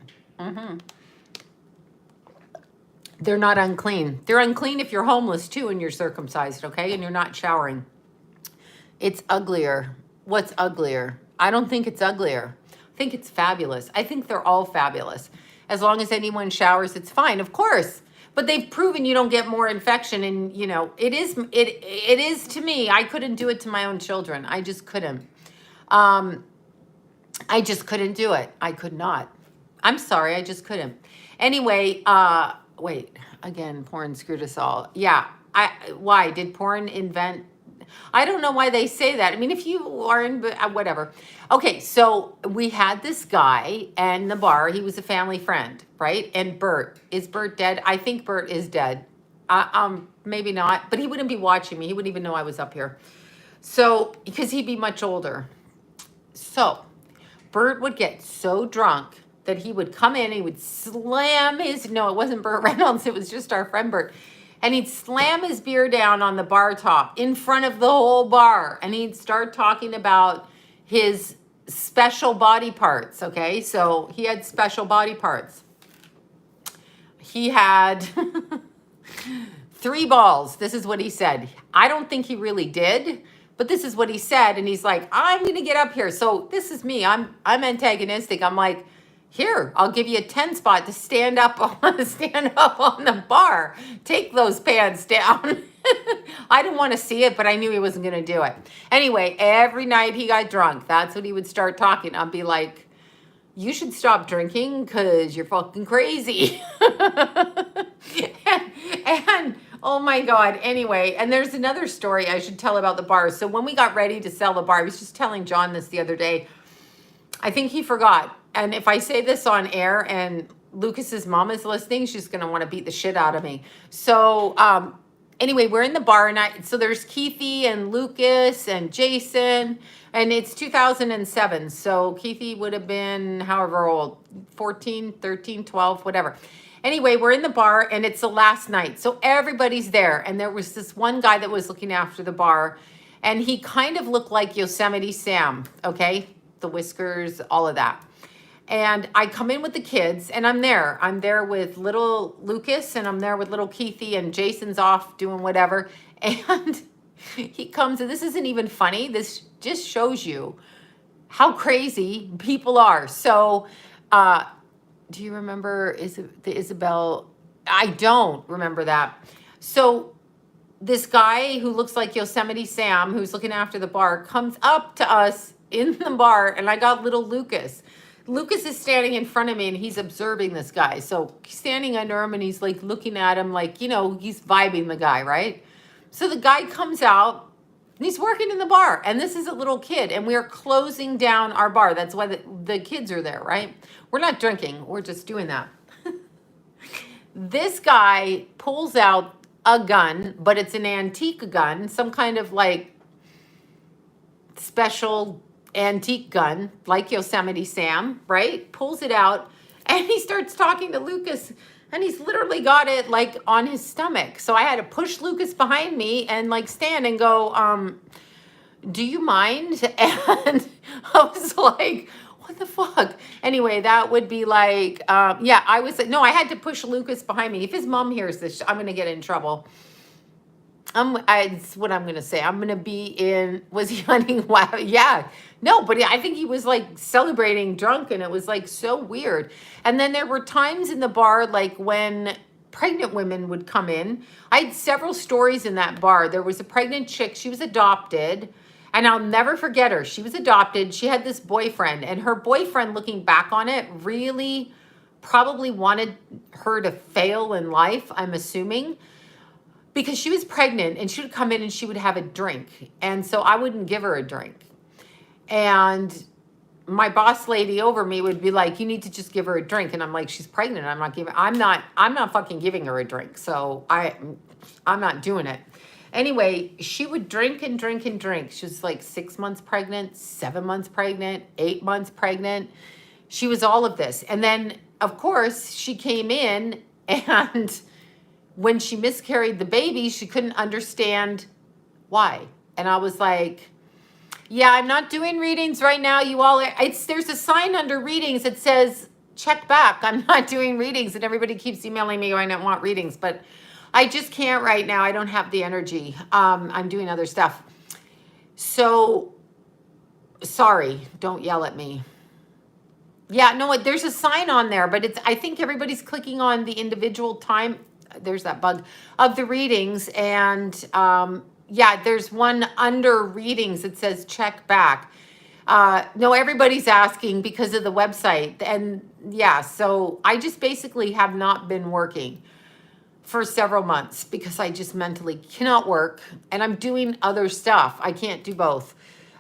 They're not unclean. They're unclean if you're homeless too and you're circumcised, okay? And you're not showering. It's uglier. What's uglier? I don't think it's uglier. I think it's fabulous. I think they're all fabulous. As long as anyone showers, it's fine, of course. But they've proven you don't get more infection, and you know, it is to me. I couldn't do it to my own children. I just couldn't. I just couldn't do it. I could not. I'm sorry, I just couldn't. Anyway, wait, again, porn screwed us all. Yeah, why did porn invent? I don't know why they say that. I mean, if you are in, whatever. Okay, so we had this guy in the bar. He was a family friend, right? And Bert, is Bert dead? I think Bert is dead. Maybe not, but he wouldn't be watching me. He wouldn't even know I was up here. So, because he'd be much older. So, Bert would get so drunk that he would come in, he would slam his, no, it wasn't Burt Reynolds, it was just our friend Bert. And he'd slam his beer down on the bar top in front of the whole bar. And he'd start talking about his special body parts, okay? So he had special body parts. He had 3 balls. This is what he said. I don't think he really did, but this is what he said. And he's like, I'm going to get up here. So this is me. I'm antagonistic. I'm like, here, I'll give you a 10 spot to stand up on the bar. Take those pants down. I didn't want to see it, but I knew he wasn't going to do it. Anyway, every night he got drunk. That's what he would start talking. I'd be like, you should stop drinking because you're fucking crazy. and oh my God. Anyway, and there's another story I should tell about the bar. So when we got ready to sell the bar, I was just telling John this the other day. I think he forgot. And if I say this on air and Lucas's mom is listening, she's going to want to beat the shit out of me. So anyway, we're in the bar, and so there's Keithy and Lucas and Jason, and it's 2007. So Keithy would have been however old, 14, 13, 12, whatever. Anyway, we're in the bar, and it's the last night. So everybody's there, and there was this one guy that was looking after the bar, and he kind of looked like Yosemite Sam, okay? The whiskers, all of that. And I come in with the kids, and I'm there. I'm there with little Lucas, and I'm there with little Keithy, and Jason's off doing whatever. And he comes, and this isn't even funny. This just shows you how crazy people are. So, do you remember the Isabel? I don't remember that. So this guy who looks like Yosemite Sam, who's looking after the bar, comes up to us in the bar, and I got little Lucas. Lucas is standing in front of me, and he's observing this guy. So he's standing under him, and he's like looking at him like, you know, he's vibing the guy, right? So the guy comes out, and he's working in the bar, and this is a little kid, and we're closing down our bar. That's why the kids are there, right? We're not drinking. We're just doing that. This guy pulls out a gun, but it's an antique gun, some kind of like special antique gun, like Yosemite Sam, right? Pulls it out, and he starts talking to Lucas, and he's literally got it like on his stomach. So I had to push Lucas behind me and like stand and go, do you mind? And I was like, what the fuck? Anyway, that would be like, yeah, I was, no, I had to push Lucas behind me. If his mom hears this, I'm going to get in trouble. It's what I'm gonna say. I'm gonna be in. Was he hunting? Wow. Yeah. No, but I think he was like celebrating drunk, and it was like so weird. And then there were times in the bar, like when pregnant women would come in. I had several stories in that bar. There was a pregnant chick. She was adopted, and I'll never forget her. She was adopted. She had this boyfriend, and her boyfriend, looking back on it, really probably wanted her to fail in life. I'm assuming because she was pregnant and she would come in and she would have a drink. And so I wouldn't give her a drink. And my boss lady over me would be like, you need to just give her a drink. And I'm like, she's pregnant. I'm not fucking giving her a drink. So I'm not doing it. Anyway, she would drink and drink and drink. She was like 6 months pregnant, 7 months pregnant, 8 months pregnant. She was all of this. And then of course she came in, and when she miscarried the baby, she couldn't understand why. And I was like, yeah, I'm not doing readings right now. You all, there's a sign under readings that says, check back. I'm not doing readings. And everybody keeps emailing me going, I don't want readings, but I just can't right now. I don't have the energy. I'm doing other stuff. So sorry, don't yell at me. Yeah, no, there's a sign on there, but I think everybody's clicking on the individual time. There's that bug of the readings. And yeah, there's one under readings that says check back. No, everybody's asking because of the website. And yeah, so I just basically have not been working for several months because I just mentally cannot work, and I'm doing other stuff. I can't do both.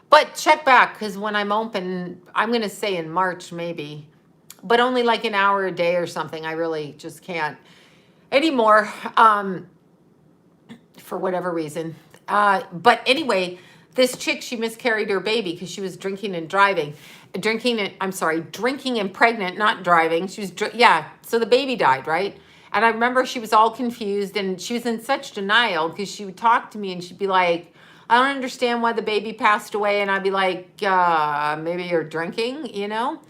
But check back, because when I'm open, I'm going to say in March maybe, but only like an hour a day or something. I really just can't anymore for whatever reason. But anyway, this chick, she miscarried her baby because she was drinking and drinking and pregnant, not driving. She was, yeah. So the baby died, right? And I remember she was all confused, and she was in such denial because she would talk to me and she'd be like, I don't understand why the baby passed away. And I'd be like, maybe you're drinking, you know?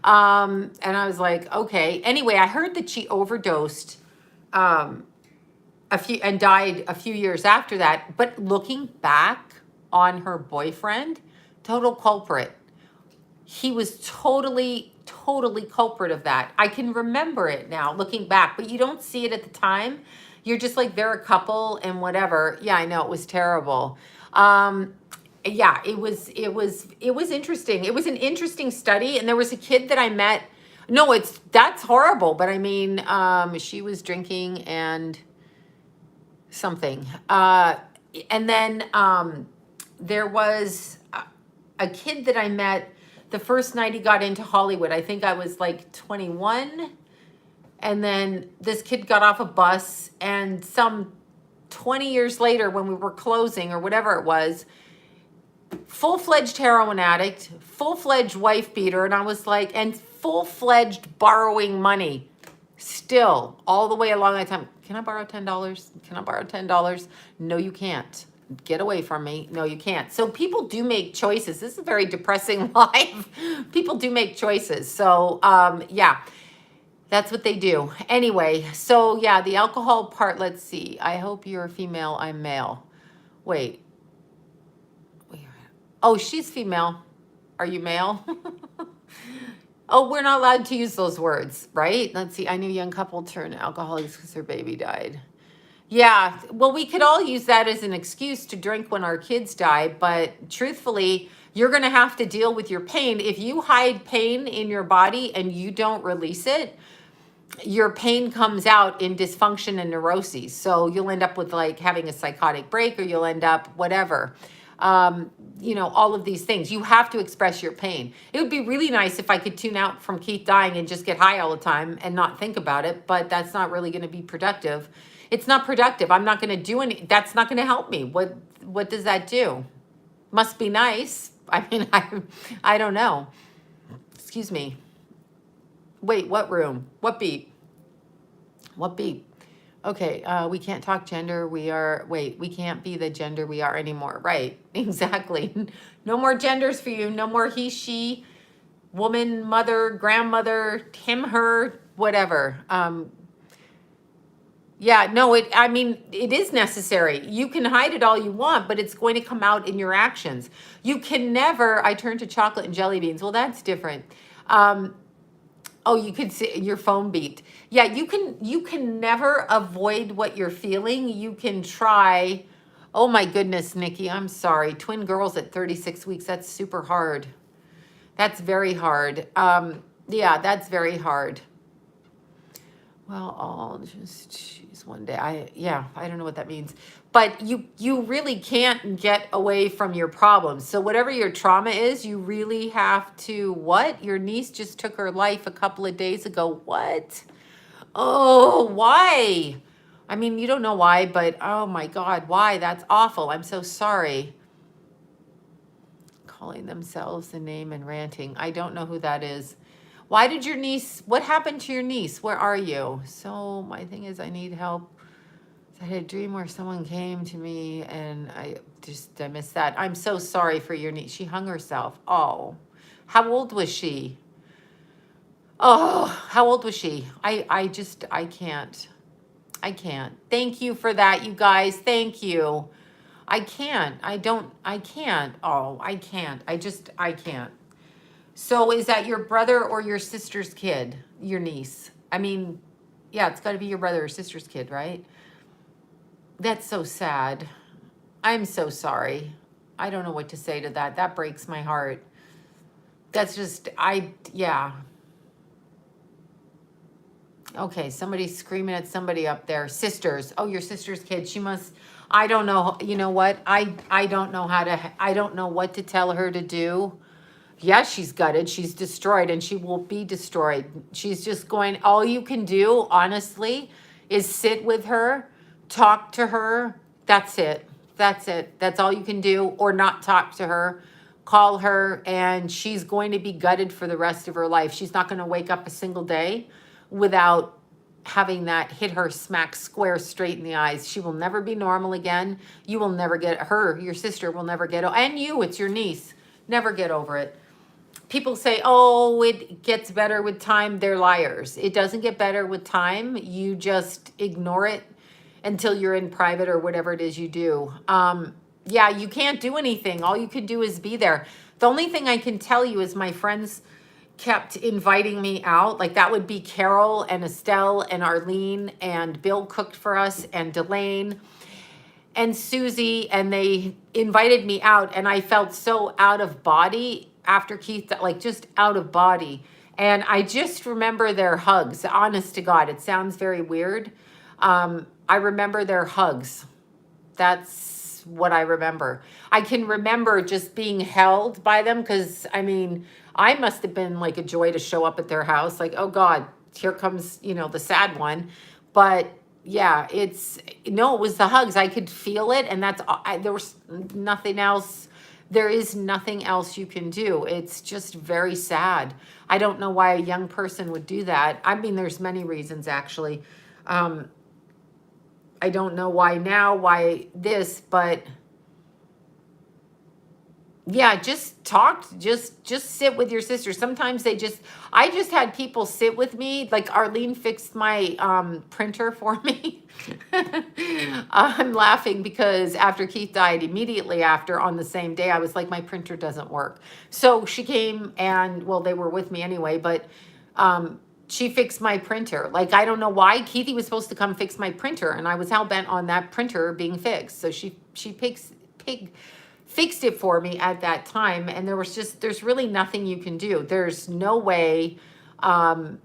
And I was like, okay. Anyway, I heard that she overdosed died a few years after that. But looking back on her boyfriend, total culprit. He was totally culprit of that. I can remember it now looking back, but you don't see it at the time. You're just like, they're a couple and whatever. Yeah, I know, it was terrible. Yeah, it was interesting. It was an interesting study. And there was a kid that I met. No, that's horrible. But I mean, she was drinking and something. And then there was a kid that I met the first night he got into Hollywood. I think I was like 21. And then this kid got off a bus, and some 20 years later when we were closing or whatever it was, full-fledged heroin addict, full-fledged wife beater. And I was like, and full-fledged borrowing money still all the way along that time. Can I borrow $10? Can I borrow $10? No, you can't. Get away from me. No, you can't. So people do make choices. This is a very depressing life. People do make choices. So yeah, that's what they do. Anyway, so yeah, the alcohol part, let's see. I hope you're a female, I'm male. Wait. Oh, she's female. Are you male? Oh, we're not allowed to use those words, right? Let's see. I knew a young couple turned alcoholics because their baby died. Yeah, well, we could all use that as an excuse to drink when our kids die, but truthfully, you're going to have to deal with your pain. If you hide pain in your body and you don't release it, your pain comes out in dysfunction and neuroses. So you'll end up with like having a psychotic break, or you'll end up whatever. You know, all of these things. You have to express your pain. It would be really nice if I could tune out from Keith dying and just get high all the time and not think about it, but that's not really going to be productive. It's not productive. I'm not going to do any, that's not going to help me. What does that do? Must be nice. I mean, I don't know. Excuse me. Wait, what room? What beep? What beep? Okay, we can't talk gender. We can't be the gender we are anymore. Right, exactly. No more genders for you. No more he, she, woman, mother, grandmother, him, her, whatever. Yeah, no, I mean, it is necessary. You can hide it all you want, but it's going to come out in your actions. You can never, I turn to chocolate and jelly beans. Well, that's different. Um, oh, you could see your phone beeped. Yeah, you can never avoid what you're feeling. You can try. Oh my goodness, Nikki, I'm sorry. Twin girls at 36 weeks, that's super hard. That's very hard. Yeah, that's very hard. Well, I'll just choose one day. I don't know what that means. But you really can't get away from your problems. So whatever your trauma is, you really have to what? Your niece just took her life a couple of days ago. What? Oh, why? I mean, you don't know why, but oh my God, why? That's awful. I'm so sorry. Calling themselves the name and ranting. I don't know who that is. Why did your niece, what happened to your niece? Where are you? So my thing is I need help. I had a dream where someone came to me and I missed that. I'm so sorry for your niece. She hung herself. Oh, how old was she? Oh, how old was she? I can't. I can't. Thank you for that, you guys. Thank you. I can't. I can't. Oh, I can't. I can't. So is that your brother or your sister's kid? Your niece? I mean, yeah, it's got to be your brother or sister's kid, right? That's so sad. I'm so sorry. I don't know what to say to that. That breaks my heart. That's just, yeah. Okay, somebody's screaming at somebody up there. Sisters. Oh, your sister's kid. She must, I don't know. You know what? I don't know I don't know what to tell her to do. Yeah, she's gutted. She's destroyed and she will be destroyed. She's just going, all you can do, honestly, is sit with her, talk to her. That's it. That's it. That's all you can do, or not talk to her. Call her, and she's going to be gutted for the rest of her life. She's not going to wake up a single day without having that hit her smack square straight in the eyes. She will never be normal again. You will never get her, your sister will never get, and you, it's your niece, never get over it. People say, oh, it gets better with time. They're liars. It doesn't get better with time. You just ignore it until you're in private or whatever it is you do. Yeah, you can't do anything. All you can do is be there. The only thing I can tell you is my friends kept inviting me out. Like that would be Carol and Estelle and Arlene, and Bill cooked for us, and Delane and Susie, and they invited me out, and I felt so out of body after Keith, like just out of body. And I just remember their hugs. Honest to God, it sounds very weird. I remember their hugs. That's what I remember. I can remember just being held by them because, I mean, I must have been like a joy to show up at their house. Like, oh God, here comes, the sad one. But yeah, it was the hugs. I could feel it. And there was nothing else. There is nothing else you can do. It's just very sad. I don't know why a young person would do that. I mean, there's many reasons actually. I don't know why now, why this, but yeah, just talk, just sit with your sister. Sometimes I just had people sit with me, like Arlene fixed my printer for me. I'm laughing because after Keith died, immediately after, on the same day, I was like, my printer doesn't work. So she came and, well, they were with me anyway, but she fixed my printer. Like, I don't know why. Keithy was supposed to come fix my printer, and I was hell-bent on that printer being fixed. So she fixed it for me at that time, and there's really nothing you can do. There's no way you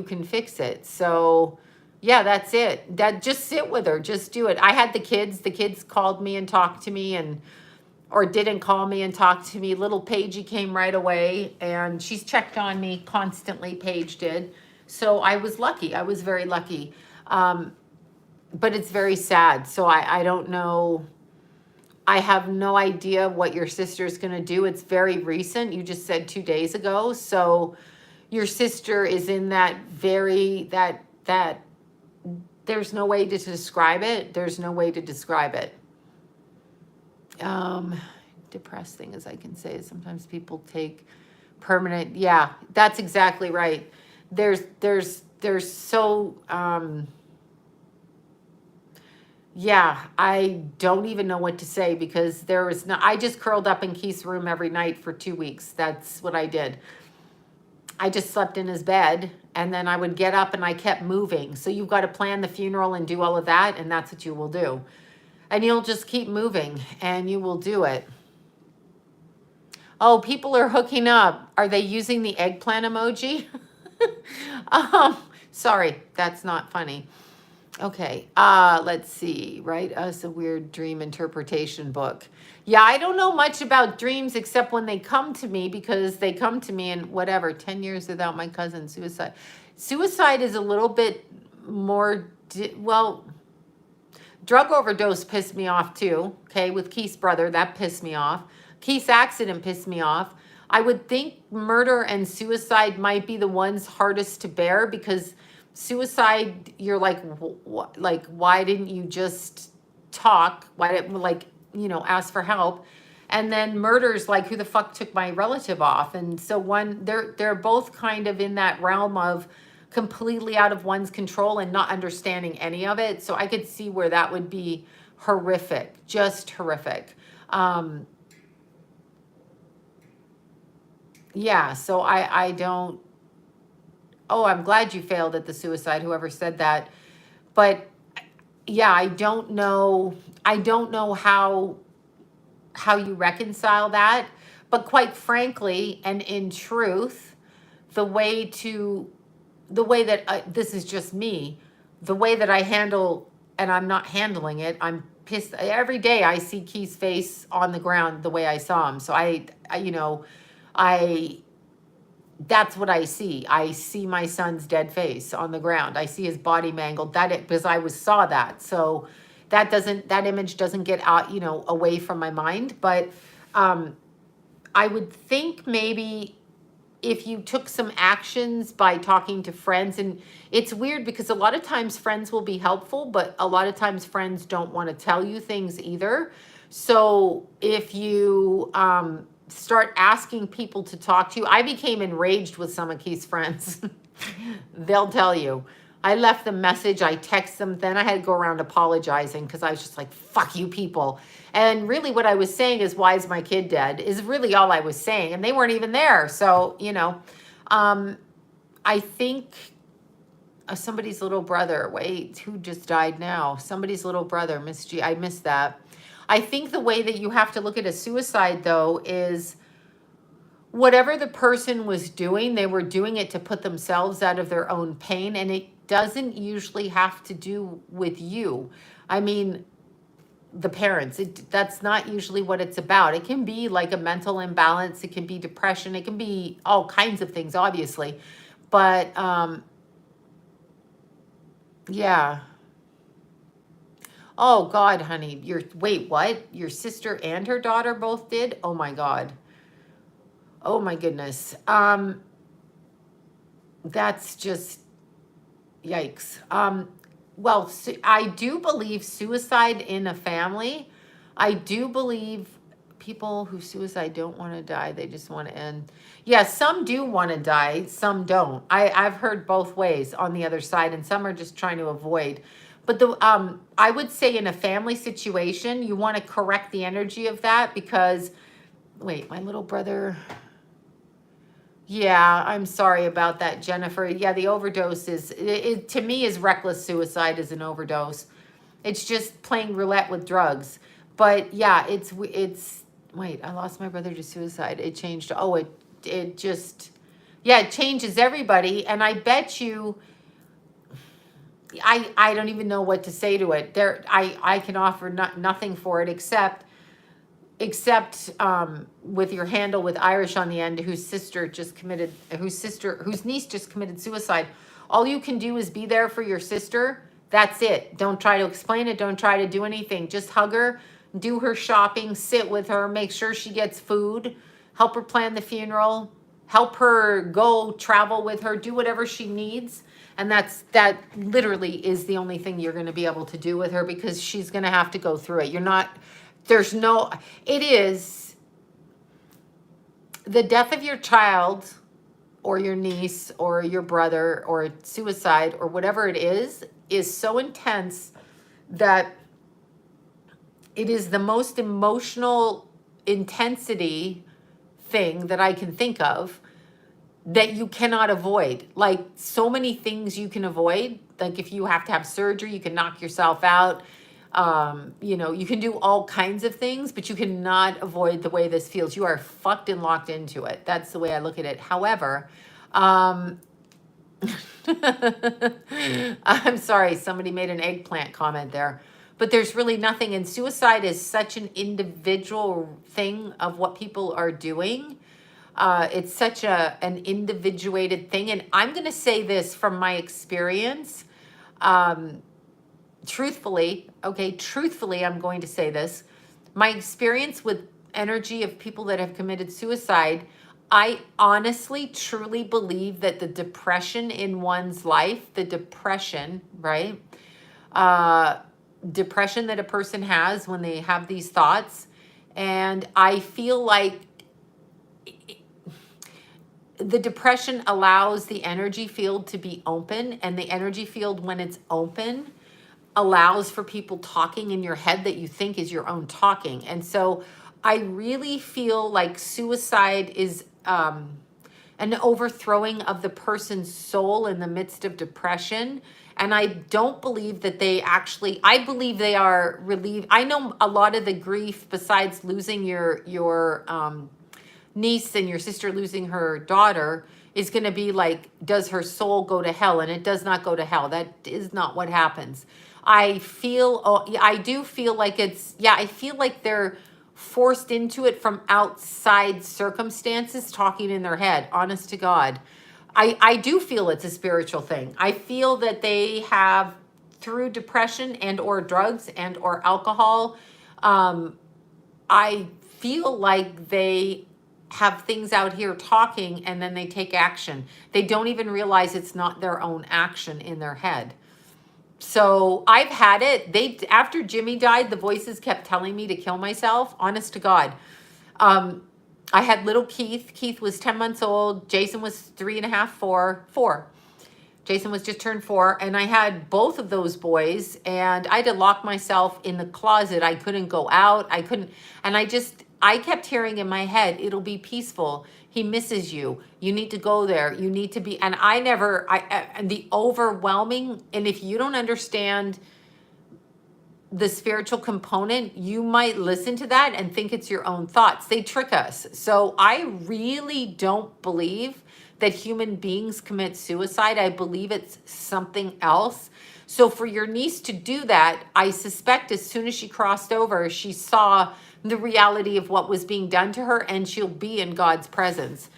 can fix it. So yeah, that's it. Just sit with her, just do it. I had the kids called me and talked to me, or didn't call me and talk to me. Little Paigey came right away, and she's checked on me constantly. Paige did. So I was lucky. I was very lucky. But it's very sad. So I don't know. I have no idea what your sister's going to do. It's very recent. You just said 2 days ago. So your sister is in that there's no way to describe it. There's no way to describe it. Depressed thing, as I can say, is sometimes people take permanent. Yeah, that's exactly right. There's there's so, yeah, I don't even know what to say because there was no, I just curled up in Keith's room every night for 2 weeks. That's what I did. I just slept in his bed and then I would get up and I kept moving. So you've got to plan the funeral and do all of that. And that's what you will do. And you'll just keep moving and you will do it. Oh, people are hooking up. Are they using the eggplant emoji? Sorry, that's not funny. Okay, let's see. Write us a weird dream interpretation book. Yeah, I don't know much about dreams except when they come to me because they come to me in whatever, 10 years without my cousin, suicide. Suicide is a little bit more, well, drug overdose pissed me off too, okay, with Keith's brother, that pissed me off. Keith's accident pissed me off. I would think murder and suicide might be the ones hardest to bear because suicide, you're like, like, why didn't you just talk? Why didn't, like, you know, ask for help? And then murder's like, who the fuck took my relative off? And so they're both kind of in that realm of completely out of one's control and not understanding any of it. So I could see where that would be horrific, just horrific. Yeah, so I don't, oh, I'm glad you failed at the suicide, whoever said that. But yeah, I don't know how you reconcile that. But quite frankly, and in truth, the way that this is just me, the way that I handle, and I'm not handling it, I'm pissed. Every day I see Keith's face on the ground the way I saw him. So I you know, that's what I see. I see my son's dead face on the ground. I see his body mangled. Because I saw that. So that image doesn't get out, you know, away from my mind. But I would think maybe if you took some actions by talking to friends, and it's weird because a lot of times friends will be helpful, but a lot of times friends don't want to tell you things either. So if you start asking people to talk to you, I became enraged with some of Keith's friends. They'll tell you. I left them message, I text them, then I had to go around apologizing because I was just like, fuck you people. And really what I was saying is, why is my kid dead? Is really all I was saying. And they weren't even there. So, you know, I think somebody's little brother, wait, who just died now? Somebody's little brother, Miss G, I missed that. I think the way that you have to look at a suicide though is whatever the person was doing, they were doing it to put themselves out of their own pain. And it doesn't usually have to do with you. I mean, the parents, that's not usually what it's about. It can be like a mental imbalance. It can be depression. It can be all kinds of things, obviously. But yeah. Oh God, honey, wait, what? Your sister and her daughter both did? Oh my God. Oh my goodness. That's just yikes. Well, I do believe suicide in a family. I do believe people who suicide don't want to die. They just want to end. Yeah, some do want to die. Some don't. I've heard both ways on the other side, and some are just trying to avoid. But I would say in a family situation, you want to correct the energy of that because, wait, my little brother. Yeah, I'm sorry about that, Jennifer. Yeah, the overdose to me is reckless suicide is an overdose. It's just playing roulette with drugs. But yeah, it's wait, I lost my brother to suicide. It changed. Oh, it just, yeah, it changes everybody. And I bet you, I don't even know what to say to it. I can offer nothing for it except with your handle with Irish on the end, whose niece just committed suicide. All you can do is be there for your sister. That's it. Don't try to explain it. Don't try to do anything. Just hug her, do her shopping, sit with her, make sure she gets food, help her plan the funeral, help her go travel with her, do whatever she needs. And that literally is the only thing you're going to be able to do with her because she's going to have to go through it. It is the death of your child or your niece or your brother or suicide or whatever it is so intense that it is the most emotional intensity thing that I can think of that you cannot avoid. Like so many things you can avoid. Like if you have to have surgery, you can knock yourself out. You know, you can do all kinds of things, but you cannot avoid the way this feels. You are fucked and locked into it. That's the way I look at it. However, um, I'm sorry, somebody made an eggplant comment there. But there's really nothing, and suicide is such an individual thing of what people are doing. It's such an individuated thing. And I'm going to say this from my experience. Truthfully, I'm going to say this. My experience with energy of people that have committed suicide, I honestly, truly believe that the depression in one's life, the depression, right? Depression that a person has when they have these thoughts. And I feel like the depression allows the energy field to be open, and the energy field, when it's open, allows for people talking in your head that you think is your own talking. And so I really feel like suicide is an overthrowing of the person's soul in the midst of depression. And I don't believe that they actually, I believe they are relieved. I know a lot of the grief, besides losing your niece and your sister losing her daughter, is going to be like, does her soul go to hell? And it does not go to hell. That is not what happens. I do feel like I feel like they're forced into it from outside circumstances, talking in their head, honest to God. I do feel it's a spiritual thing. I feel that they have, through depression and or drugs and or alcohol, I feel like they have things out here talking and then they take action. They don't even realize it's not their own action in their head. So I've had it. After Jimmy died, the voices kept telling me to kill myself, honest to God. I had little Keith. Keith was 10 months old. Jason was 3.5, 4. Jason was just turned 4. And I had both of those boys, and I had to lock myself in the closet. I couldn't go out. I couldn't. And I kept hearing in my head, it'll be peaceful. He misses you. You need to go there. You need to be. And and the overwhelming, and if you don't understand the spiritual component, you might listen to that and think it's your own thoughts. They trick us. So I really don't believe that human beings commit suicide. I believe it's something else. So for your niece to do that, I suspect as soon as she crossed over, she saw the reality of what was being done to her, and she'll be in God's presence.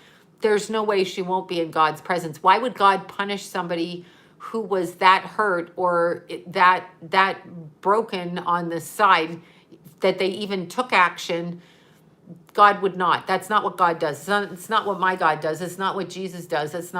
There's no way she won't be in God's presence. Why would God punish somebody who was that hurt or that broken on the side that they even took action? God would not. That's not what God does. It's not what my God does. It's not what Jesus does. That's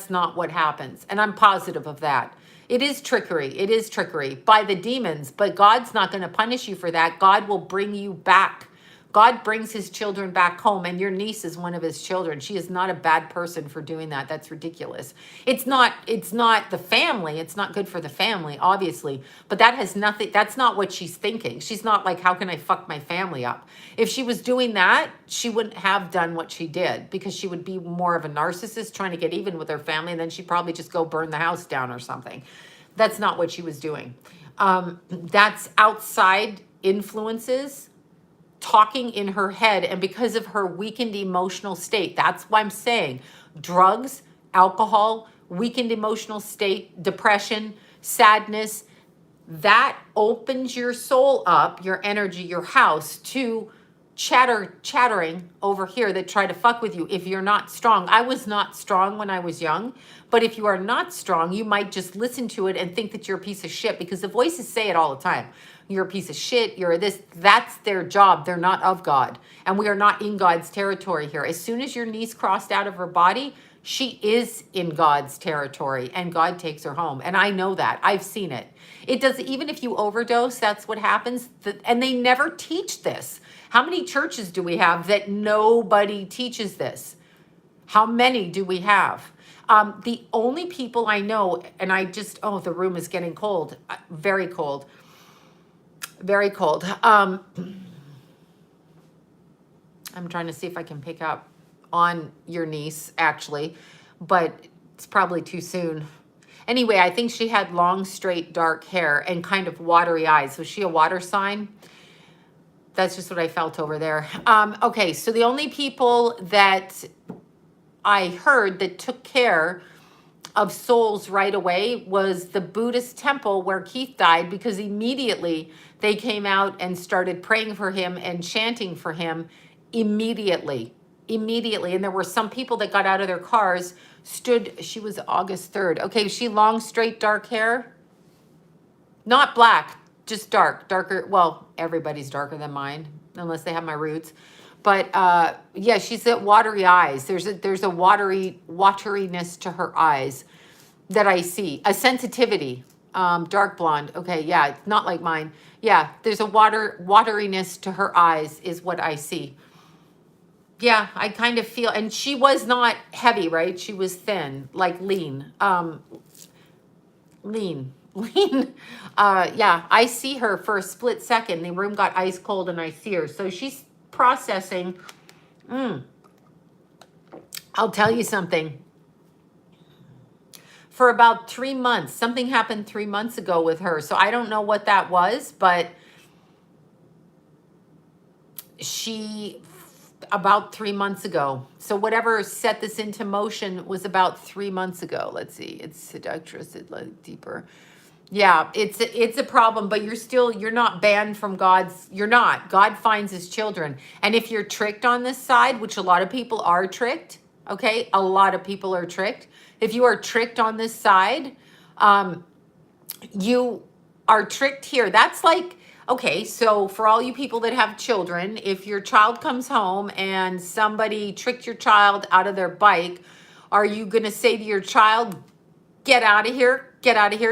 not what happens. And I'm positive of that. It is trickery. It is trickery by the demons, but God's not going to punish you for that. God will bring you back. God brings his children back home, and your niece is one of his children. She is not a bad person for doing that. That's ridiculous. It's not the family. It's not good for the family, obviously, but that has nothing. That's not what she's thinking. She's not like, how can I fuck my family up? If she was doing that, she wouldn't have done what she did, because she would be more of a narcissist trying to get even with her family, and then she'd probably just go burn the house down or something. That's not what she was doing. That's outside influences talking in her head, and because of her weakened emotional state. That's why I'm saying drugs, alcohol, weakened emotional state, depression, sadness, that opens your soul up, your energy, your house, to chattering over here that try to fuck with you if you're not strong. I was not strong when I was young, but if you are not strong, you might just listen to it and think that you're a piece of shit, because the voices say it all the time. You're a piece of shit, you're this. That's their job. They're not of God. And we are not in God's territory here. As soon as your niece crossed out of her body, she is in God's territory, and God takes her home. And I know that. I've seen it. It does, even if you overdose, that's what happens. And they never teach this. How many churches do we have that nobody teaches this? How many do we have? The only people I know, and I just, oh, the room is getting cold, very cold, very cold. I'm trying to see if I can pick up on your niece, actually, but it's probably too soon. Anyway, I think she had long, straight, dark hair and kind of watery eyes. Was she a water sign? That's just what I felt over there. Okay, so the only people that I heard that took care of souls right away was the Buddhist temple where Keith died, because immediately they came out and started praying for him and chanting for him immediately. And there were some people that got out of their cars, stood. She was August 3rd. Okay, she long, straight, dark hair, not black, just darker. Well, everybody's darker than mine unless they have my roots. But yeah, she's got watery eyes. There's a wateriness to her eyes that I see. A sensitivity, dark blonde. Okay, yeah, it's not like mine. Yeah, there's a wateriness to her eyes is what I see. Yeah, I kind of feel, and she was not heavy, right? She was thin, like lean. Lean. Yeah, I see her for a split second. The room got ice cold and I see her. So she's processing. I'll tell you something. For about 3 months, something happened 3 months ago with her. So I don't know what that was, but about 3 months ago. So whatever set this into motion was about 3 months ago. Let's see. It's seductress. It's like deeper. Yeah, it's a problem, but you're not banned from you're not. God finds his children. And if you're tricked on this side, which a lot of people are tricked, okay? A lot of people are tricked. If you are tricked on this side, you are tricked here. That's like, okay, so for all you people that have children, if your child comes home and somebody tricked your child out of their bike, are you going to say to your child, get out of here,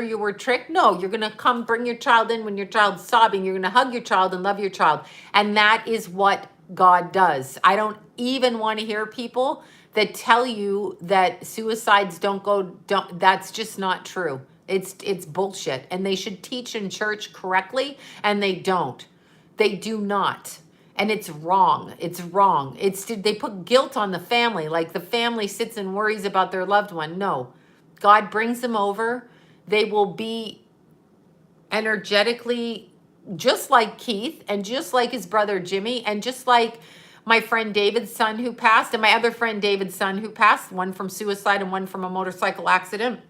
you were tricked? No, you're going to come bring your child in when your child's sobbing. You're going to hug your child and love your child. And that is what God does. I don't even want to hear people that tell you that suicides don't, that's just not true. It's bullshit. And they should teach in church correctly, and they don't. They do not. And it's wrong. It's wrong. They put guilt on the family, like the family sits and worries about their loved one. No. God brings them over. They will be energetically just like Keith and just like his brother Jimmy and just like my friend David's son who passed and my other friend David's son who passed, one from suicide and one from a motorcycle accident.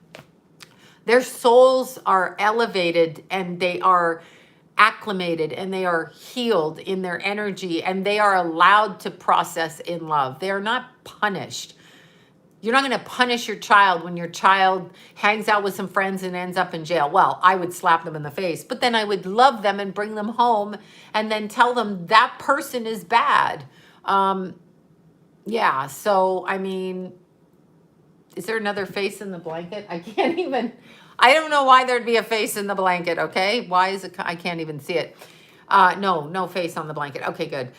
Their souls are elevated and they are acclimated and they are healed in their energy and they are allowed to process in love. They are not punished. You're not going to punish your child when your child hangs out with some friends and ends up in jail. Well, I would slap them in the face, but then I would love them and bring them home and then tell them that person is bad. Yeah, so, I mean, is there another face in the blanket? I don't know why there'd be a face in the blanket, okay? Why is it, I can't even see it. No face on the blanket. Okay, good.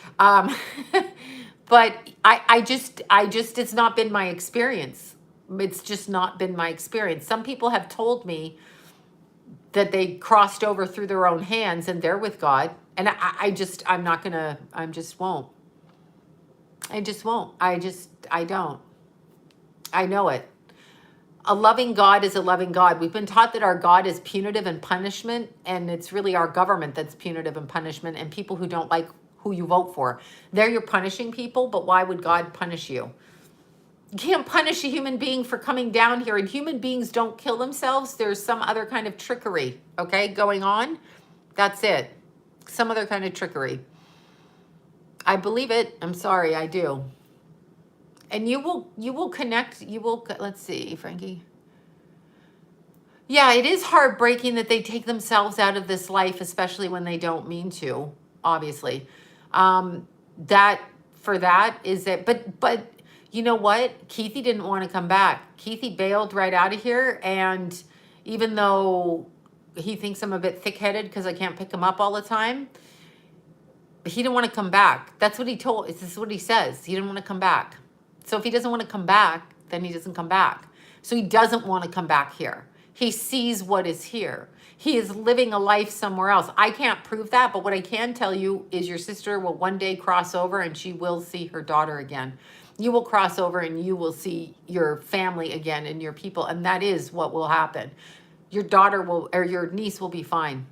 But I just, it's not been my experience. It's just not been my experience. Some people have told me that they crossed over through their own hands and they're with God. And I just won't. I don't. I know it. A loving God is a loving God. We've been taught that our God is punitive and punishment, and it's really our government that's punitive and punishment, and people who don't like who you vote for. There you're punishing people, but why would God punish you? You can't punish a human being for coming down here, and human beings don't kill themselves. There's some other kind of trickery, okay, going on. That's it. Some other kind of trickery. I believe it. I'm sorry, I do. And you will connect, let's see, Frankie. Yeah, it is heartbreaking that they take themselves out of this life, especially when they don't mean to, obviously. That is it. But you know what? Keithy didn't want to come back. Keithy bailed right out of here. And even though he thinks I'm a bit thick-headed because I can't pick him up all the time, he didn't want to come back. That's what he told. This is what he says. He didn't want to come back. So if he doesn't want to come back, then he doesn't come back. So he doesn't want to come back here. He sees what is here. He is living a life somewhere else. I can't prove that, but what I can tell you is your sister will one day cross over and she will see her daughter again. You will cross over and you will see your family again and your people, and that is what will happen. Your daughter will, or your niece will be fine.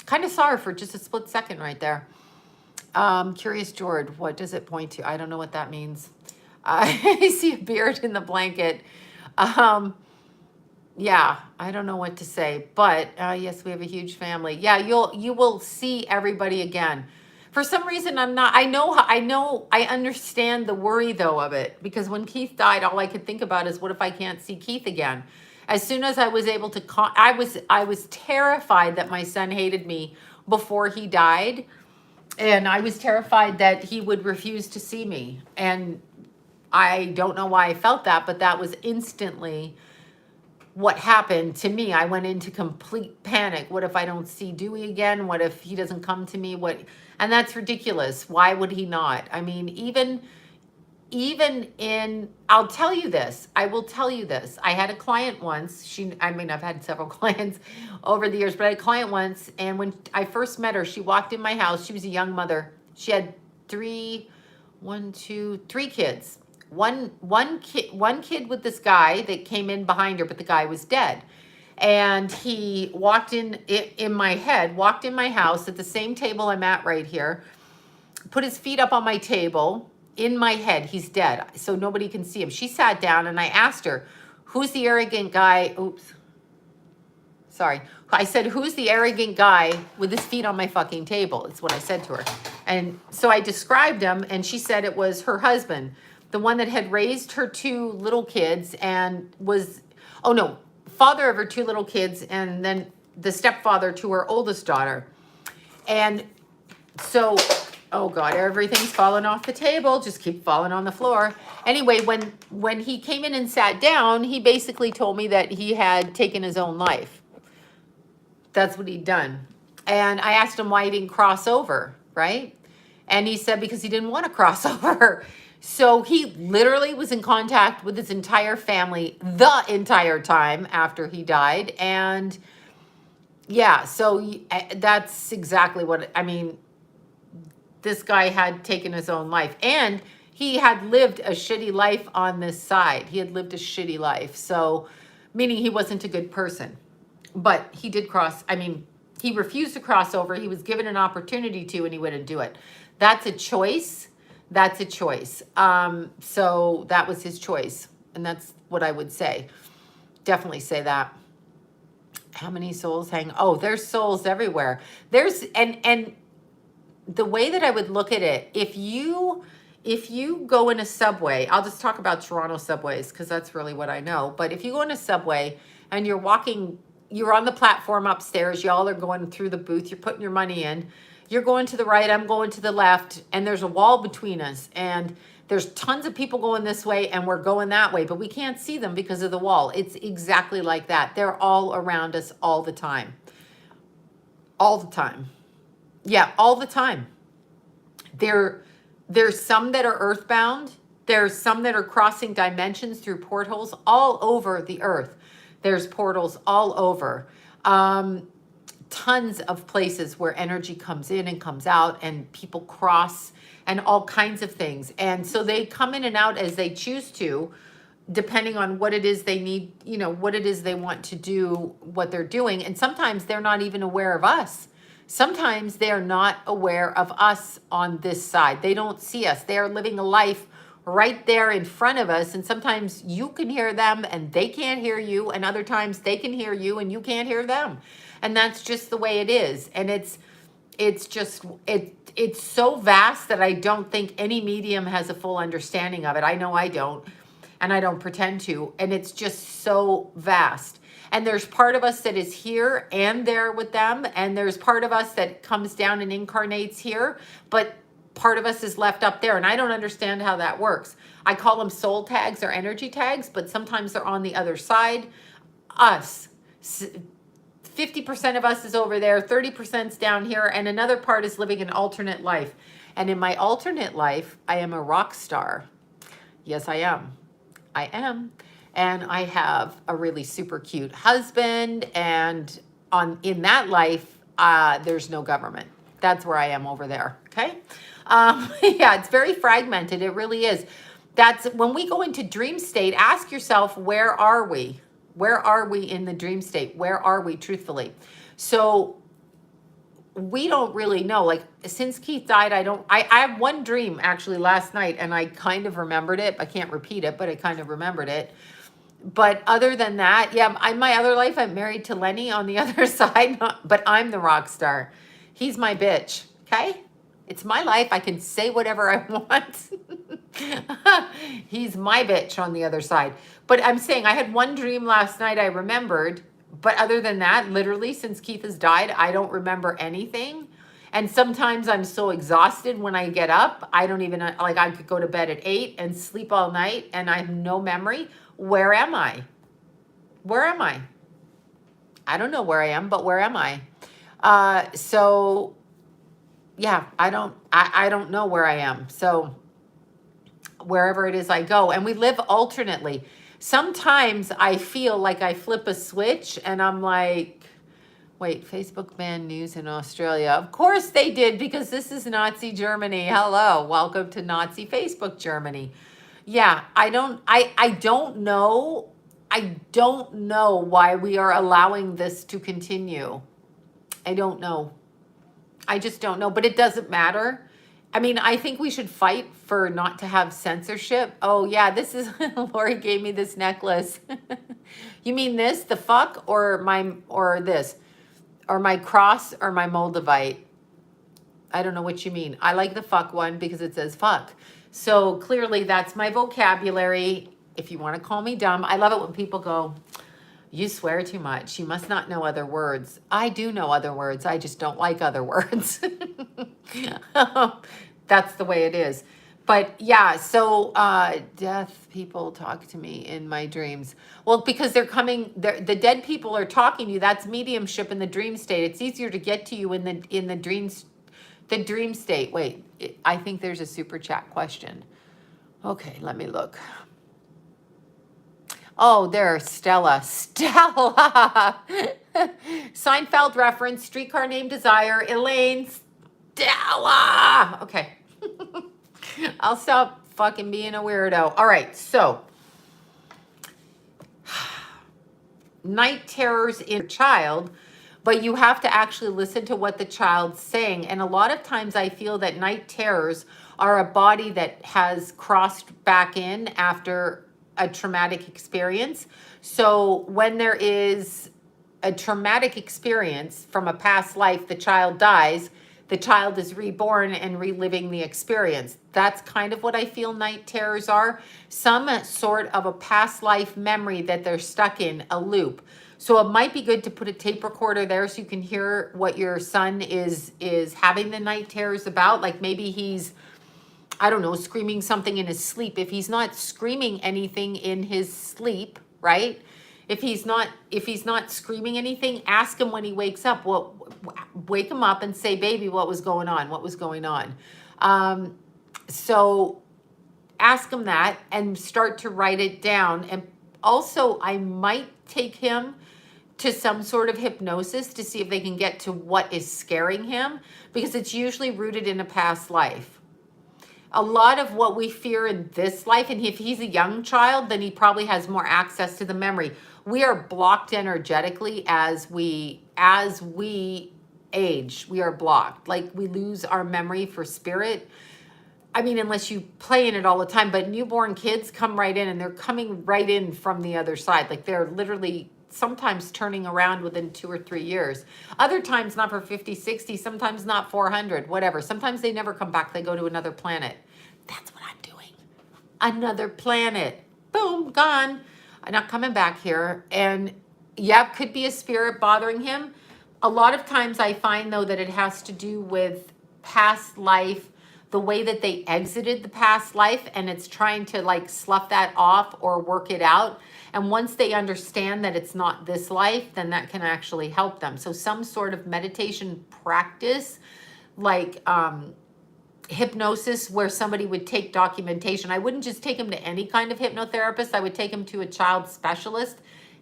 Kind of saw her for just a split second right there. Curious George, what does it point to? I don't know what that means. I see a beard in the blanket. Yeah, I don't know what to say, but yes, we have a huge family. Yeah, you will see everybody again. For some reason, I understand the worry though of it, because when Keith died, all I could think about is what if I can't see Keith again? As soon as I was able to, I was terrified that my son hated me before he died, and I was terrified that he would refuse to see me. And I don't know why I felt that, but that was instantly what happened to me. I went into complete panic. What if I don't see Dewey again? What if he doesn't come to me? And that's ridiculous. Why would he not? I mean, I'll tell you this. I will tell you this. I had a client once. I've had several clients over the years, but I had a client once, and when I first met her, she walked in my house. She was a young mother. She had three kids. One kid with this guy that came in behind her, but the guy was dead. And he walked in my house at the same table I'm at right here, put his feet up on my table. In my head, he's dead, so nobody can see him. She sat down and I asked her, who's the arrogant guy? Oops. Sorry. I said, who's the arrogant guy with his feet on my fucking table? It's what I said to her. And so I described him, and she said it was her husband, the one that had raised her two little kids and father of her two little kids, and then the stepfather to her oldest daughter. And so, oh God, everything's falling off the table, just keep falling on the floor. Anyway, when he came in and sat down, he basically told me that he had taken his own life. That's what he'd done. And I asked him why he didn't cross over, right? And he said because he didn't want to cross over. So he literally was in contact with his entire family the entire time after he died. And yeah, so that's exactly what, I mean, this guy had taken his own life, and he had lived a shitty life on this side. He had lived a shitty life. So, meaning he wasn't a good person, but he did he refused to cross over. He was given an opportunity to, and he wouldn't do it. That's a choice. That's a choice. So that was his choice. And that's what I would say. Definitely say that. How many souls hang? Oh, there's souls everywhere. And the way that I would look at it, if you go in a subway, I'll just talk about Toronto subways because that's really what I know. But if you go in a subway and you're on the platform upstairs, y'all are going through the booth, you're putting your money in, you're going to the right, I'm going to the left, and there's a wall between us, and there's tons of people going this way and we're going that way, but we can't see them because of the wall. It's exactly like that. They're all around us all the time. All the time. Yeah, all the time. There's some that are earthbound. There's some that are crossing dimensions through portholes all over the earth. There's portals all over. Tons of places where energy comes in and comes out, and people cross, and all kinds of things. And so they come in and out as they choose to, depending on what it is they need, what it is they want to do, what they're doing. And sometimes they're not even aware of us. Sometimes they're not aware of us on this side. They don't see us. They are living a life right there in front of us. And sometimes you can hear them and they can't hear you. And other times they can hear you and you can't hear them. And that's just the way it is. And it's so vast that I don't think any medium has a full understanding of it. I know I don't, and I don't pretend to. And it's just so vast. And there's part of us that is here and there with them. And there's part of us that comes down and incarnates here. But part of us is left up there. And I don't understand how that works. I call them soul tags or energy tags, but sometimes they're on the other side. Us. 50% of us is over there, 30% is down here, and another part is living an alternate life. And in my alternate life, I am a rock star. Yes, I am. I am. And I have a really super cute husband. And in that life, there's no government. That's where I am over there. Okay. Yeah, it's very fragmented. It really is. That's when we go into dream state, ask yourself, where are we? Where are we in the dream state? Where are we truthfully? So we don't really know. Like, since Keith died, I have one dream actually last night, and I kind of remembered it. I can't repeat it, but I kind of remembered it. But other than that, yeah, in my other life, I'm married to Lenny on the other side, but I'm the rock star. He's my bitch, okay? It's my life. I can say whatever I want. He's my bitch on the other side. But I'm saying I had one dream last night I remembered, but other than that, literally since Keith has died, I don't remember anything. And sometimes I'm so exhausted when I get up, I don't even, like, I could go to bed at 8 and sleep all night and I have no memory. Where am I? Where am I? I don't know where I am, but where am I? So yeah, I don't know where I am. So wherever it is I go, and we live alternately. Sometimes I feel like I flip a switch and I'm like, wait, Facebook banned news in Australia. Of course they did, because this is Nazi Germany. Hello, welcome to Nazi Facebook Germany. Yeah, I don't know. I don't know why we are allowing this to continue. I don't know. I just don't know, but it doesn't matter. I mean, I think we should fight for not to have censorship. Oh yeah, this is, Lori gave me this necklace. You mean this, the fuck, or this, or my cross, or my Moldavite? I don't know what you mean. I like the fuck one because it says fuck. So clearly that's my vocabulary. If you want to call me dumb, I love it when people go, you swear too much. You must not know other words. I do know other words. I just don't like other words. That's the way it is. But yeah, so death people talk to me in my dreams. Well, because they're coming, the dead people are talking to you. That's mediumship in the dream state. It's easier to get to you in the dream state. Wait, I think there's a super chat question. Okay, let me look. Oh, there's Stella. Stella! Seinfeld reference, streetcar named Desire, Elaine, Stella! Okay. I'll stop fucking being a weirdo. All right, so. Night terrors in a child, but you have to actually listen to what the child's saying. And a lot of times I feel that night terrors are a body that has crossed back in after a traumatic experience. So when there is a traumatic experience from a past life, the child dies, the child is reborn and reliving the experience. That's kind of what I feel night terrors are. Some sort of a past life memory that they're stuck in, a loop. So it might be good to put a tape recorder there so you can hear what your son is having the night terrors about. Like maybe he's, I don't know, screaming something in his sleep. If he's not screaming anything in his sleep, right? If he's not screaming anything, ask him when he wakes up. Well, wake him up and say, baby, what was going on? What was going on? So ask him that and start to write it down. And also I might take him to some sort of hypnosis to see if they can get to what is scaring him, because it's usually rooted in a past life. A lot of what we fear in this life, and if he's a young child, then he probably has more access to the memory. We are blocked energetically as we age. We are blocked. Like we lose our memory for spirit. I mean, unless you play in it all the time, but newborn kids come right in, and they're coming right in from the other side. Like they're literally sometimes turning around within 2 or 3 years. Other times not for 50, 60, sometimes not 400, whatever. Sometimes they never come back. They go to another planet. That's what I'm doing. Another planet. Boom, gone. I'm not coming back here. And yeah, could be a spirit bothering him. A lot of times I find though that it has to do with past life, the way that they exited the past life, and it's trying to like slough that off or work it out. And once they understand that it's not this life, then that can actually help them. So some sort of meditation practice, like hypnosis where somebody would take documentation. I wouldn't just take him to any kind of hypnotherapist. I would take him to a child specialist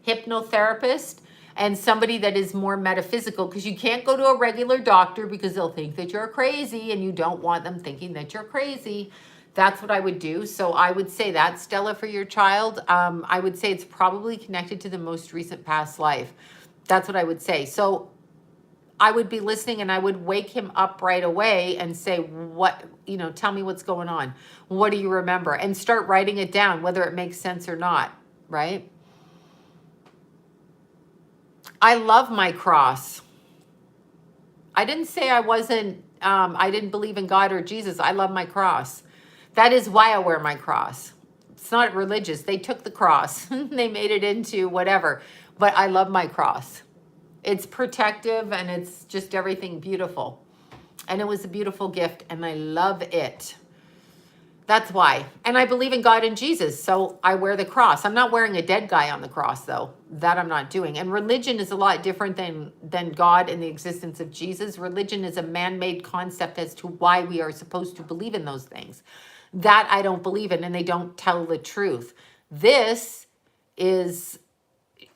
hypnotherapist and somebody that is more metaphysical, because you can't go to a regular doctor because they'll think that you're crazy and you don't want them thinking that you're crazy. That's what I would do. So I would say that, Stella, for your child, I would say it's probably connected to the most recent past life. That's what I would say. So I would be listening and I would wake him up right away and say, what, tell me what's going on. What do you remember? And start writing it down, whether it makes sense or not, right? I love my cross. I didn't say I didn't believe in God or Jesus. I love my cross. That is why I wear my cross. It's not religious. They took the cross. They made it into whatever. But I love my cross. It's protective and it's just everything beautiful. And it was a beautiful gift and I love it. That's why. And I believe in God and Jesus, so I wear the cross. I'm not wearing a dead guy on the cross, though. That I'm not doing. And religion is a lot different than God and the existence of Jesus. Religion is a man-made concept as to why we are supposed to believe in those things. That I don't believe in, and they don't tell the truth. This is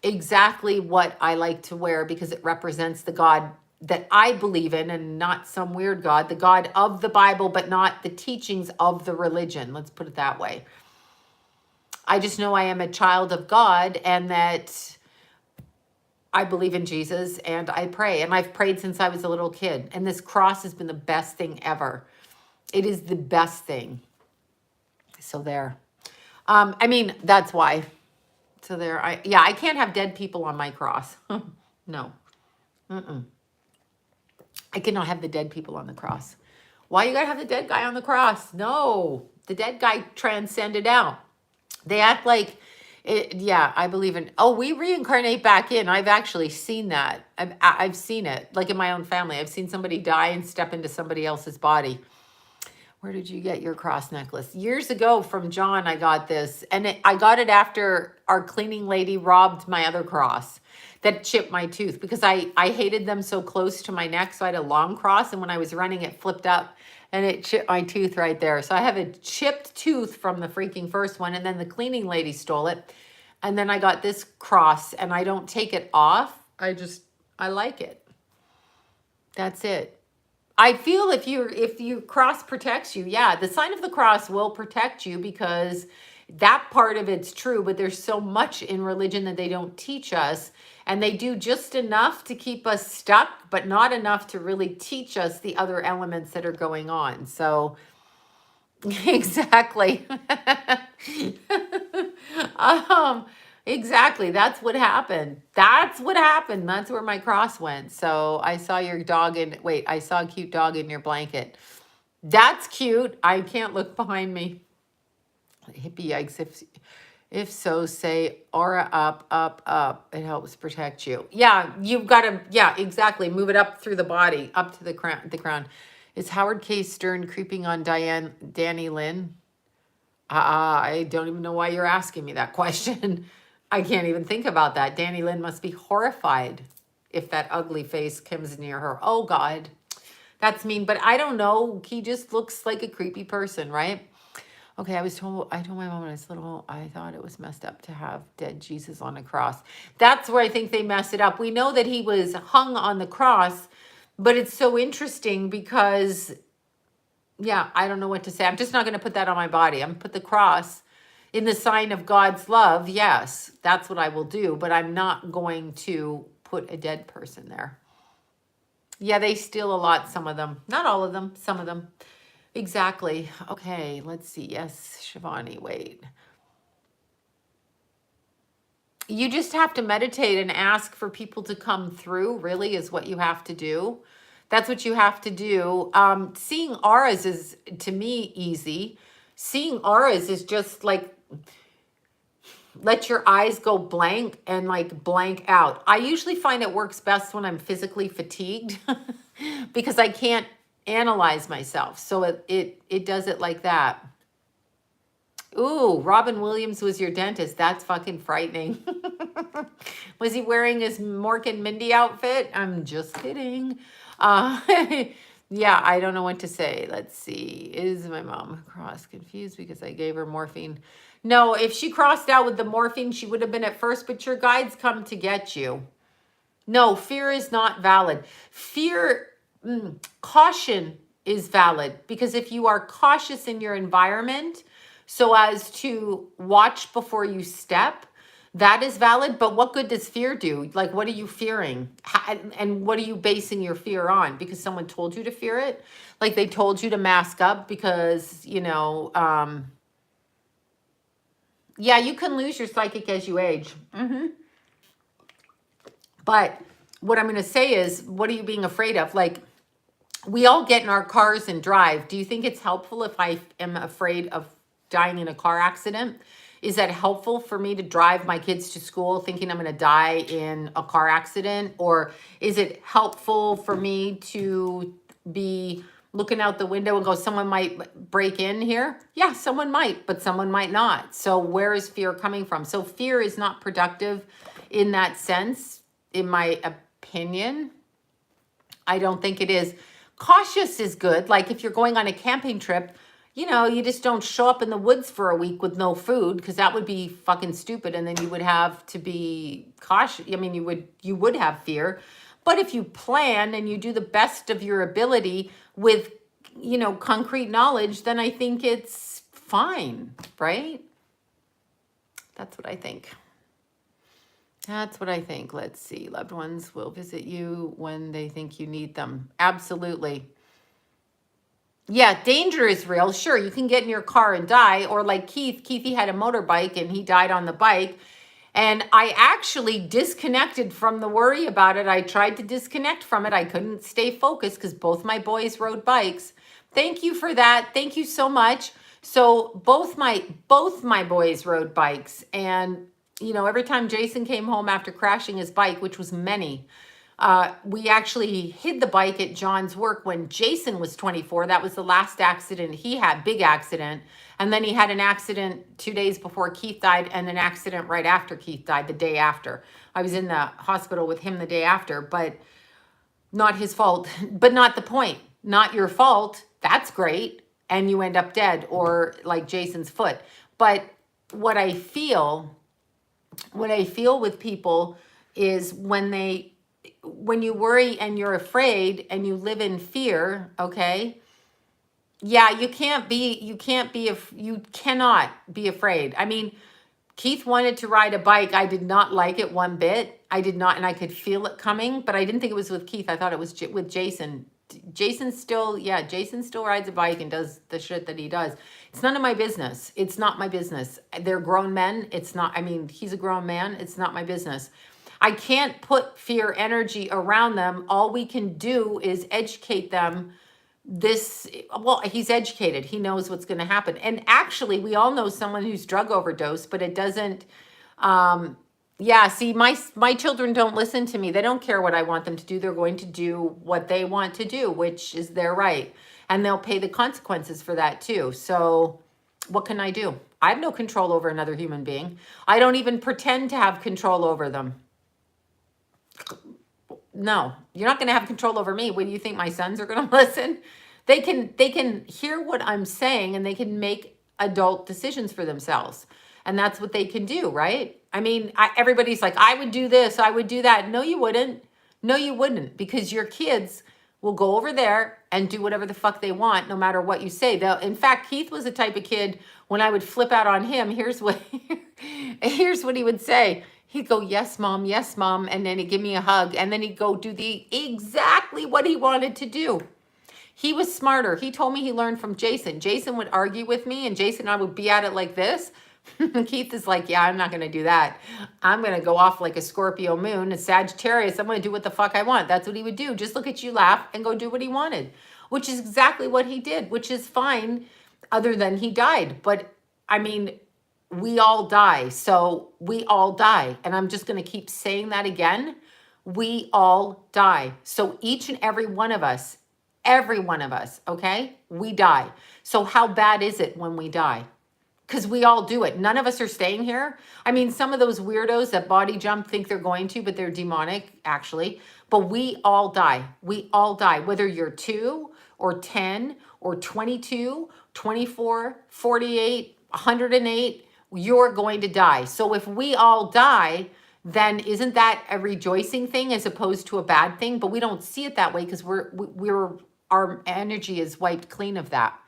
exactly what I like to wear because it represents the God that I believe in, and not some weird God, the God of the Bible, but not the teachings of the religion. Let's put it that way. I just know I am a child of God and that I believe in Jesus and I pray. And I've prayed since I was a little kid. And this cross has been the best thing ever. It is the best thing. So there. That's why. So there. I can't have dead people on my cross. No. Mm-mm. I cannot have the dead people on the cross. Why you gotta have the dead guy on the cross? No, the dead guy transcended out. They act like, I believe in, we reincarnate back in. I've actually seen that. I've seen it, like in my own family. I've seen somebody die and step into somebody else's body. Where did you get your cross necklace? Years ago from John, I got this. And I got it after our cleaning lady robbed my other cross that chipped my tooth because I hated them so close to my neck. So I had a long cross. And when I was running, it flipped up and it chipped my tooth right there. So I have a chipped tooth from the freaking first one. And then the cleaning lady stole it. And then I got this cross and I don't take it off. I like it. That's it. I feel if your cross protects you, the sign of the cross will protect you because that part of it's true, but there's so much in religion that they don't teach us, and they do just enough to keep us stuck, but not enough to really teach us the other elements that are going on. So exactly. Exactly. That's what happened. That's where my cross went. So I saw your dog I saw a cute dog in your blanket. That's cute. I can't look behind me. Hippie yikes. If so, say aura up, up, up. It helps protect you. Yeah, you've got to, exactly. Move it up through the body, up to the crown. Is Howard K. Stern creeping on Danny Lynn? I don't even know why you're asking me that question. I can't even think about that. Danny Lynn must be horrified if that ugly face comes near her. Oh, God. That's mean. But I don't know. He just looks like a creepy person, right? Okay, I told my mom when I was little, I thought it was messed up to have dead Jesus on a cross. That's where I think they mess it up. We know that he was hung on the cross, but it's so interesting because, I don't know what to say. I'm just not going to put that on my body. I'm going to put the cross in the sign of God's love. Yes, that's what I will do, but I'm not going to put a dead person there. Yeah, they steal a lot, some of them. Not all of them, some of them. Exactly. Okay, let's see. Yes, Shivani, wait. You just have to meditate and ask for people to come through, really, is what you have to do. That's what you have to do. Seeing auras is, to me, easy. Seeing auras is just like, let your eyes go blank and like blank out. I usually find it works best when I'm physically fatigued because I can't analyze myself. So it does it like that. Ooh, Robin Williams was your dentist. That's fucking frightening. Was he wearing his Mork and Mindy outfit? I'm just kidding. Yeah, I don't know what to say. Let's see. Is my mom cross confused because I gave her morphine? No, if she crossed out with the morphine, she would have been at first, but your guides come to get you. No, fear is not valid. Fear, caution is valid because if you are cautious in your environment so as to watch before you step, that is valid. But what good does fear do? Like, what are you fearing? And what are you basing your fear on? Because someone told you to fear it? Like they told you to mask up because, yeah, you can lose your psychic as you age. But what I'm going to say is, what are you being afraid of? Like, we all get in our cars and drive. Do you think it's helpful if I am afraid of dying in a car accident? Is that helpful for me to drive my kids to school thinking I'm going to die in a car accident? Or is it helpful for me to be looking out the window and go, someone might break in here? Yeah, someone might, but someone might not. So where is fear coming from? So fear is not productive in that sense, in my opinion. I don't think it is. Cautious is good. Like if you're going on a camping trip, you just don't show up in the woods for a week with no food because that would be fucking stupid. And then you would have to be cautious. I mean, you would have fear. But if you plan and you do the best of your ability with, concrete knowledge, then I think it's fine, right? That's what I think. That's what I think. Let's see. Loved ones will visit you when they think you need them. Absolutely. Yeah, danger is real. Sure, you can get in your car and die. Or like Keith, he had a motorbike and he died on the bike. And I actually disconnected from the worry about it. I tried to disconnect from it. I couldn't stay focused because both my boys rode bikes. Thank you for that. Thank you so much. So both my boys rode bikes. And every time Jason came home after crashing his bike, which was many, we actually hid the bike at John's work when Jason was 24. That was the last accident he had, big accident. And then he had an accident 2 days before Keith died and an accident right after Keith died, the day after. I was in the hospital with him the day after, but not his fault, but not the point. Not your fault. That's great. And you end up dead, or like Jason's foot. But what I feel with people is when you worry and you're afraid and you live in fear, okay? Yeah, you cannot be afraid. I mean, Keith wanted to ride a bike. I did not like it one bit. I did not, and I could feel it coming, but I didn't think it was with Keith. I thought it was with Jason. Jason still rides a bike and does the shit that he does. It's none of my business. It's not my business. They're grown men. He's a grown man. It's not my business. I can't put fear energy around them. All we can do is educate them. He's educated. He knows what's going to happen. And actually, we all know someone who's drug overdosed, but it doesn't, see, my children don't listen to me. They don't care what I want them to do. They're going to do what they want to do, which is their right. And they'll pay the consequences for that too. So what can I do? I have no control over another human being. I don't even pretend to have control over them. No, you're not going to have control over me. What do you think my sons are going to listen? They can hear what I'm saying and they can make adult decisions for themselves. And that's what they can do, right? I mean, everybody's like, I would do this, I would do that. No, you wouldn't. No, you wouldn't, because your kids will go over there and do whatever the fuck they want, no matter what you say. In fact, Keith was the type of kid, when I would flip out on him, here's what he would say. He'd go, yes, mom, and then he'd give me a hug, and then he'd go do exactly what he wanted to do. He was smarter. He told me he learned from Jason. Jason would argue with me, and Jason and I would be at it like this. Keith is like, yeah, I'm not going to do that. I'm going to go off like a Scorpio moon, a Sagittarius. I'm going to do what the fuck I want. That's what he would do. Just look at you, laugh, and go do what he wanted, which is exactly what he did, which is fine, other than he died. But, I mean, we all die. So we all die. And I'm just going to keep saying that again. We all die. So each and every one of us, okay, we die. So how bad is it when we die? Because we all do it. None of us are staying here. I mean, some of those weirdos that body jump think they're going to, but they're demonic, actually. But we all die. We all die. Whether you're 2 or 10 or 22, 24, 48, 108, you're going to die. So if we all die, then isn't that a rejoicing thing as opposed to a bad thing? But we don't see it that way because our energy is wiped clean of that.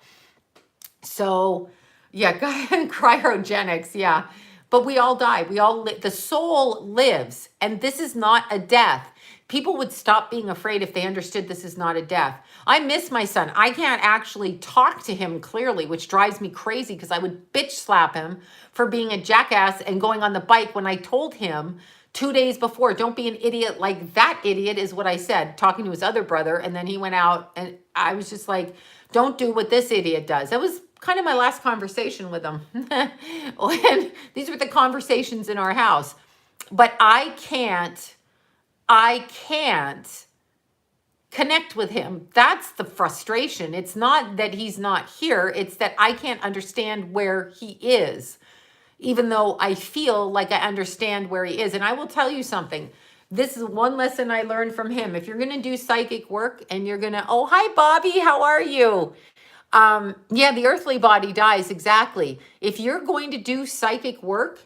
So yeah, cryogenics, yeah. But we all die. We all the soul lives, and this is not a death. People would stop being afraid if they understood this is not a death. I miss my son. I can't actually talk to him clearly, which drives me crazy because I would bitch slap him for being a jackass and going on the bike when I told him 2 days before, don't be an idiot like that idiot is what I said, talking to his other brother. And then he went out and I was just like, don't do what this idiot does. That was kind of my last conversation with him. And these were the conversations in our house. But I can't connect with him. That's the frustration. It's not that he's not here. It's that I can't understand where he is, even though I feel like I understand where he is. And I will tell you something. This is one lesson I learned from him. If you're going to do psychic work and you're going to, oh, hi, Bobby, how are you? Yeah, the earthly body dies. Exactly. If you're going to do psychic work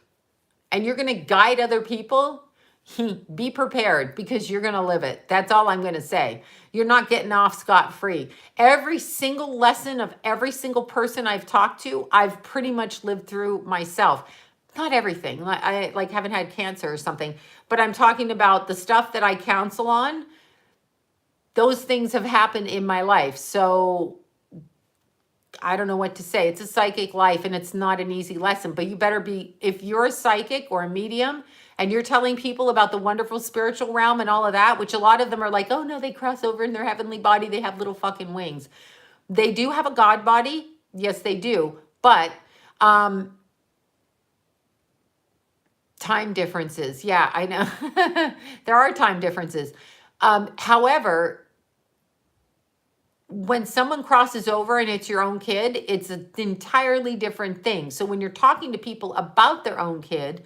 and you're going to guide other people, be prepared because you're going to live it. That's all I'm going to say. You're not getting off scot-free. Every single lesson of every single person I've talked to, I've pretty much lived through myself. Not everything. I like haven't had cancer or something, but I'm talking about the stuff that I counsel on. Those things have happened in my life. So I don't know what to say. It's a psychic life and it's not an easy lesson, but you better be, if you're a psychic or a medium and you're telling people about the wonderful spiritual realm and all of that, which a lot of them are like, oh no, they cross over in their heavenly body. They have little fucking wings. They do have a God body. Yes, they do. But, time differences. Yeah, I know. There are time differences. However, when someone crosses over and it's your own kid, it's an entirely different thing. So when you're talking to people about their own kid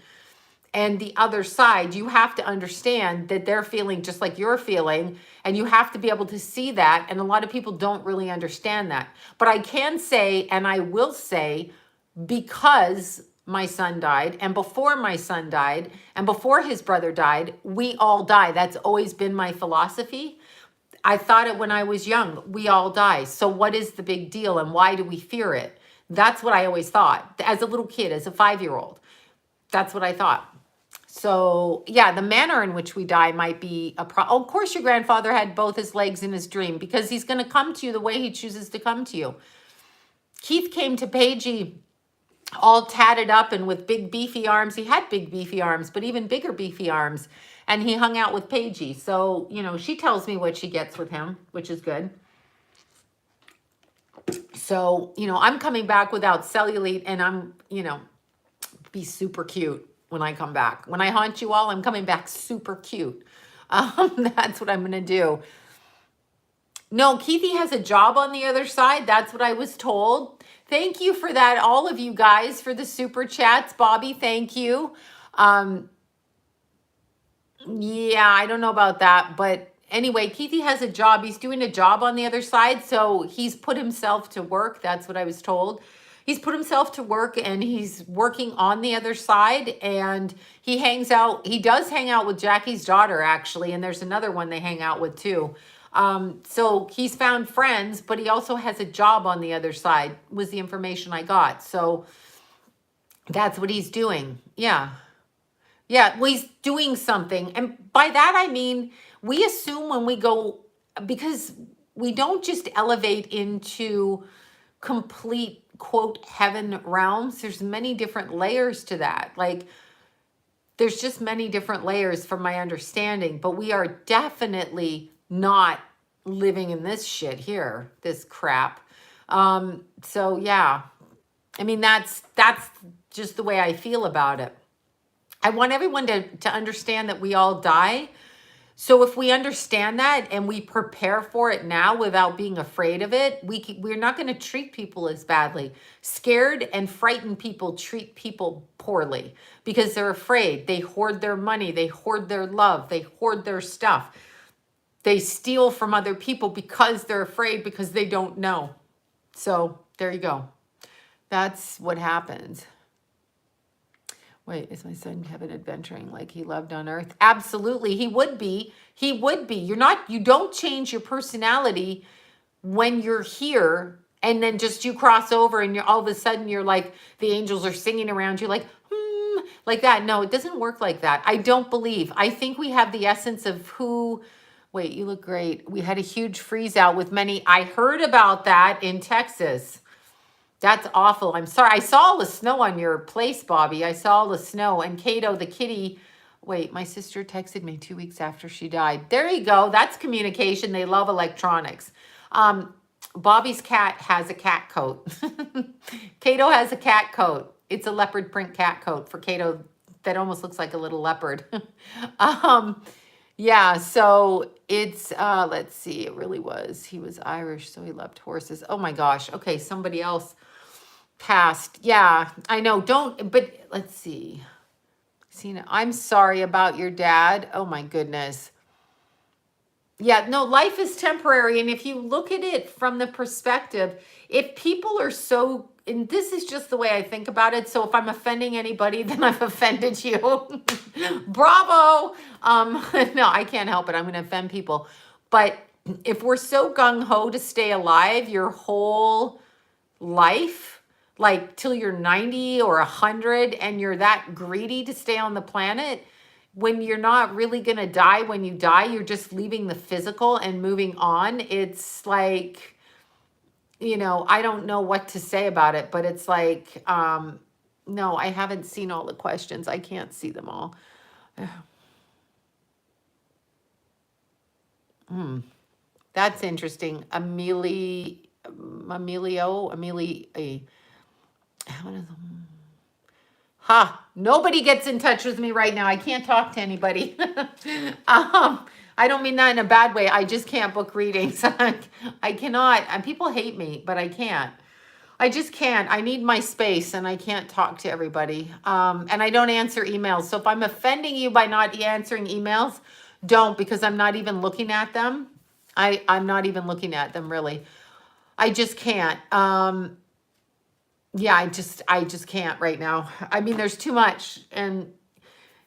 and the other side, you have to understand that they're feeling just like you're feeling, and you have to be able to see that. And a lot of people don't really understand that. But I can say, and I will say, because my son died, and before my son died, and before his brother died, we all die. That's always been my philosophy. I thought it when I was young, we all die. So what is the big deal and why do we fear it? That's what I always thought as a little kid, as a 5-year-old. That's what I thought. So yeah, the manner in which we die might be a problem. Of course, your grandfather had both his legs in his dream because he's going to come to you the way he chooses to come to you. Keith came to Paigey all tatted up and with big beefy arms. He had big beefy arms, but even bigger beefy arms. And he hung out with Paigey. So, you know, she tells me what she gets with him, which is good. So, you know, I'm coming back without cellulite and I'm, you know, be super cute when I come back. When I haunt you all, I'm coming back super cute. That's what I'm going to do. No, Keithy has a job on the other side. That's what I was told. Thank you for that, all of you guys, for the super chats. Bobby, thank you. Yeah, I don't know about that. But anyway, Keithy has a job. He's doing a job on the other side. So he's put himself to work. That's what I was told. He's put himself to work and he's working on the other side. And he hangs out. He does hang out with Jackie's daughter, actually. And there's another one they hang out with, too. So he's found friends, but he also has a job on the other side, was the information I got. So that's what he's doing. Yeah. Yeah, well, he's doing something. And by that, I mean, we assume when we go, because we don't just elevate into complete, quote, heaven realms. There's many different layers to that. Like, there's just many different layers from my understanding. But we are definitely not living in this shit here, this crap. So, yeah. I mean, that's just the way I feel about it. I want everyone to understand that we all die. So if we understand that and we prepare for it now without being afraid of it, we're not going to treat people as badly. Scared and frightened people treat people poorly because they're afraid. They hoard their money. They hoard their love. They hoard their stuff. They steal from other people because they're afraid, because they don't know. So there you go. That's what happens. Wait, is my son Kevin adventuring like he loved on Earth? Absolutely, he would be. He would be. You don't change your personality when you're here and then just you cross over and you're all of a sudden you're like the angels are singing around you like like that. No, it doesn't work like that. I don't believe. I think we have the essence of who. Wait, you look great. We had a huge freeze out with many. I heard about that in Texas. That's awful. I'm sorry. I saw all the snow on your place, Bobby. I saw all the snow. And Kato, the kitty. Wait, my sister texted me 2 weeks after she died. There you go. That's communication. They love electronics. Bobby's cat has a cat coat. Kato has a cat coat. It's a leopard print cat coat for Kato that almost looks like a little leopard. Yeah, so it's, let's see, it really was. He was Irish, so he loved horses. Oh my gosh. Okay, somebody else passed. Yeah, I know. But let's see. Sina, I'm sorry about your dad. Oh my goodness. Yeah, no, life is temporary. And if you look at it from the perspective, if people are so, and this is just the way I think about it. So if I'm offending anybody, then I've offended you. Bravo. No, I can't help it. I'm going to offend people. But if we're so gung-ho to stay alive your whole life, like till you're 90 or 100, and you're that greedy to stay on the planet, when you're not really going to die, when you die, you're just leaving the physical and moving on. It's like, I don't know what to say about it, but it's like, no, I haven't seen all the questions. I can't see them all. That's interesting. Amelie, nobody gets in touch with me right now. I can't talk to anybody. I don't mean that in a bad way. I just can't book readings. I cannot. And people hate me, but I can't. I just can't. I need my space and I can't talk to everybody. And I don't answer emails. So if I'm offending you by not answering emails, don't, because I'm not even looking at them. I'm not even looking at them, really. I just can't. Yeah, I just can't right now. I mean, there's too much. And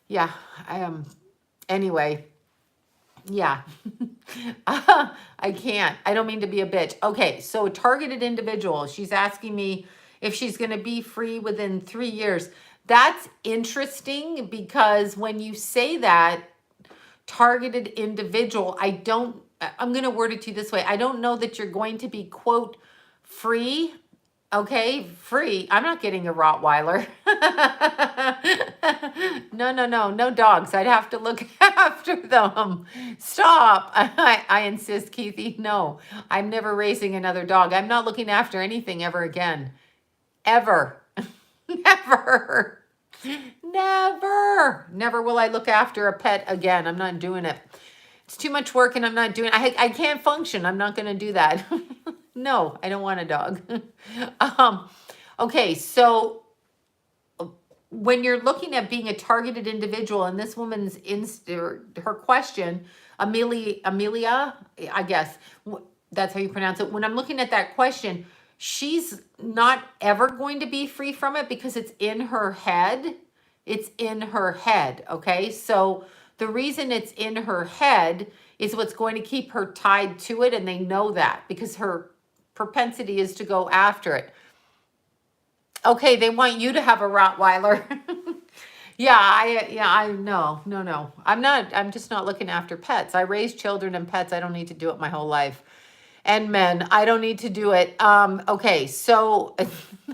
yeah, I am. Anyway, yeah. I can't. I don't mean to be a bitch. Okay, so a targeted individual. She's asking me if she's going to be free within 3 years. That's interesting because when you say that, targeted individual, I'm going to word it to you this way. I don't know that you're going to be, quote, free. Okay, free. I'm not getting a Rottweiler. No dogs. I'd have to look after them. Stop. I insist, Keithy. No, I'm never raising another dog. I'm not looking after anything ever again. Ever. Never. Never will I look after a pet again. I'm not doing it. It's too much work and I'm not doing it. I can't function. I'm not going to do that. No, I don't want a dog. Okay, so when you're looking at being a targeted individual, and this woman's her question, Amelia, I guess that's how you pronounce it. When I'm looking at that question, she's not ever going to be free from it because it's in her head. It's in her head, okay? So the reason it's in her head is what's going to keep her tied to it, and they know that because her propensity is to go after it. Okay, they want you to have a Rottweiler. No. I'm just not looking after pets. I raise children and pets. I don't need to do it my whole life. And men, I don't need to do it. Okay, so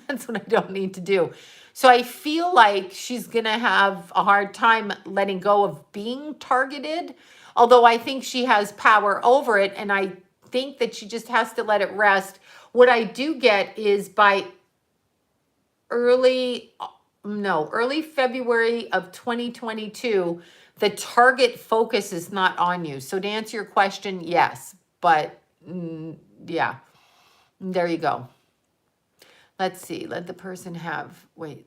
that's what I don't need to do. So I feel like she's going to have a hard time letting go of being targeted, although I think she has power over it, and I think that she just has to let it rest. What I do get is by early February of 2022, the target focus is not on you. So to answer your question, yes, but yeah, there you go. Let's see. Let that person have it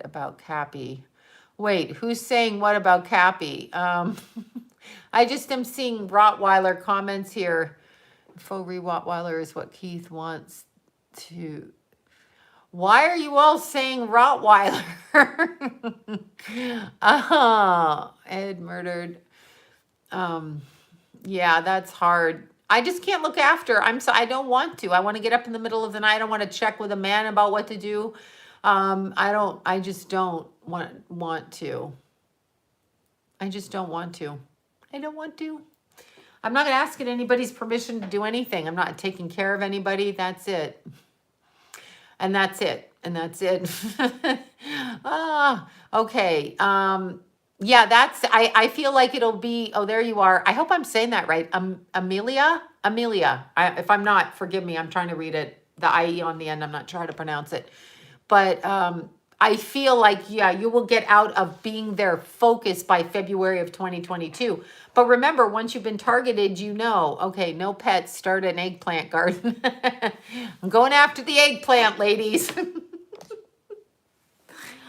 about Cappy. Wait, who's saying what about Cappy? I just am seeing Rottweiler comments here. Faux Rottweiler is what Keith wants to. Why are you all saying Rottweiler? Ed murdered. Yeah, that's hard. I just can't look after. I don't want to. I want to get up in the middle of the night. I want to check with a man about what to do. I just don't want to. I just don't want to. I don't want to. I'm not going to ask anybody's permission to do anything. I'm not taking care of anybody. That's it. And that's it. And that's it. Okay. Yeah, I feel like it'll be, oh, there you are. I hope I'm saying that right. Amelia? If I'm not, forgive me. I'm trying to read it. The IE on the end, I'm not sure how to pronounce it. But I feel like, yeah, you will get out of being their focus by February of 2022. But remember, once you've been targeted, you know, okay, no pets, start an eggplant garden. I'm going after the eggplant, ladies.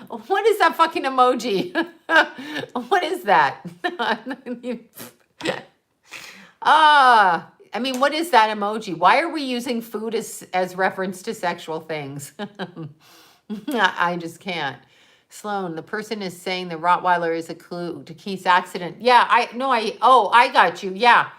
What is that fucking emoji? What is that? I mean, what is that emoji? Why are we using food as reference to sexual things? I just can't. Sloan, the person is saying the Rottweiler is a clue to Keith's accident. Yeah, I got you. Yeah.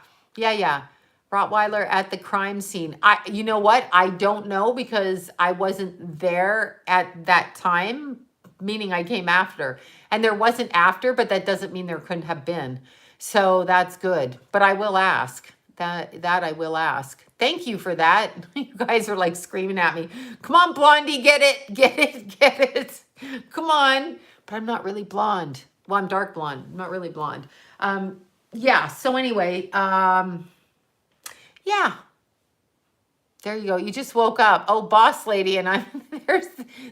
Rottweiler at the crime scene. You know what? I don't know because I wasn't there at that time, meaning I came after. And there wasn't after, but that doesn't mean there couldn't have been. So that's good. But I will ask. That I will ask. Thank you for that. You guys are like screaming at me. Come on, Blondie, get it. Come on. But I'm not really blonde. Well, I'm dark blonde. I'm not really blonde. Yeah, so anyway, yeah. There you go. You just woke up. Oh, boss lady, and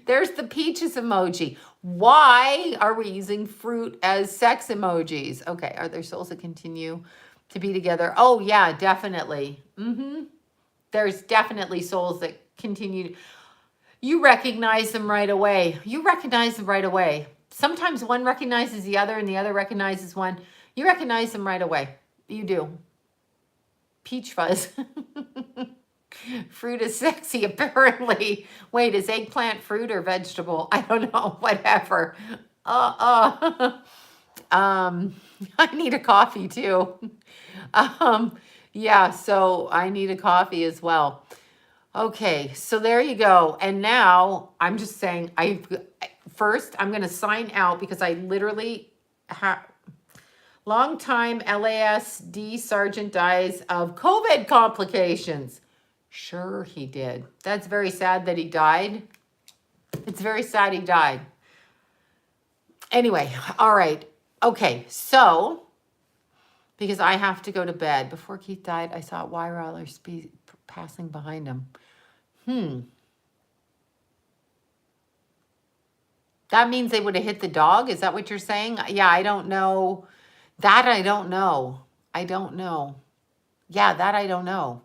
there's the peaches emoji. Why are we using fruit as sex emojis? Okay, are there souls that continue to be together? Oh, yeah, definitely. There's definitely souls that continue. You recognize them right away. Sometimes one recognizes the other and the other recognizes one. You recognize them right away. You do. Peach fuzz. Fruit is sexy, apparently. Wait, is eggplant fruit or vegetable? I don't know. Whatever. I need a coffee too. Yeah, so I need a coffee as well. Okay, so there you go. And now I'm just saying, first I'm going to sign out because I literally have longtime LASD sergeant dies of COVID complications. Sure he did. That's very sad that he died. It's very sad he died. Anyway, all right. Okay, so because I have to go to bed. Before Keith died, I saw a Rottweiler passing behind him. That means they would have hit the dog? Is that what you're saying? Yeah, I don't know. That I don't know. Yeah, that I don't know.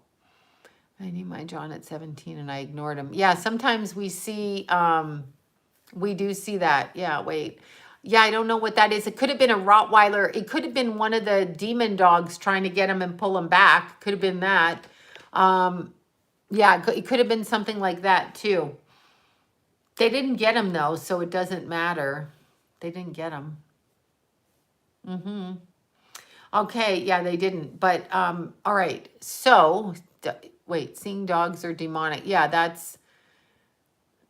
I need my John at 17 and I ignored him. Yeah, sometimes we see, we do see that. Yeah, wait. Yeah, I don't know what that is. It could have been a Rottweiler. It could have been one of the demon dogs trying to get him and pull him back. Could have been that. Yeah, it could have been something like that too. They didn't get him though, so it doesn't matter. They didn't get him. Okay, yeah, they didn't. But, all right. So, wait, seeing dogs are demonic. Yeah,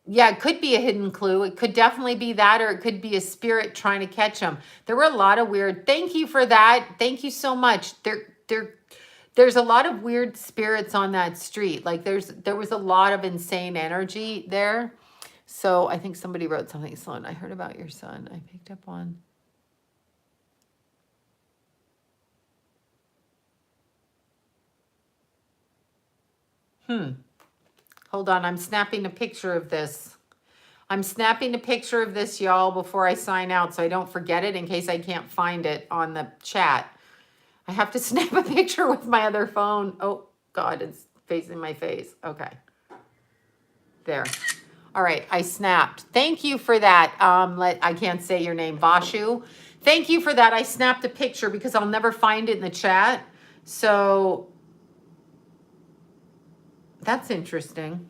it could be a hidden clue. It could definitely be that, or it could be a spirit trying to catch him. There were a lot of weird, thank you for that. Thank you so much. There's a lot of weird spirits on that street. Like there was a lot of insane energy there. So I think somebody wrote something, Sloan, I heard about your son. I picked up on. Hold on, I'm snapping a picture of this. Y'all, before I sign out so I don't forget it in case I can't find it on the chat. I have to snap a picture with my other phone. Oh, God, it's facing my face. Okay. There. All right, I snapped. Thank you for that. I can't say your name, Vashu. Thank you for that. I snapped a picture because I'll never find it in the chat. So that's interesting.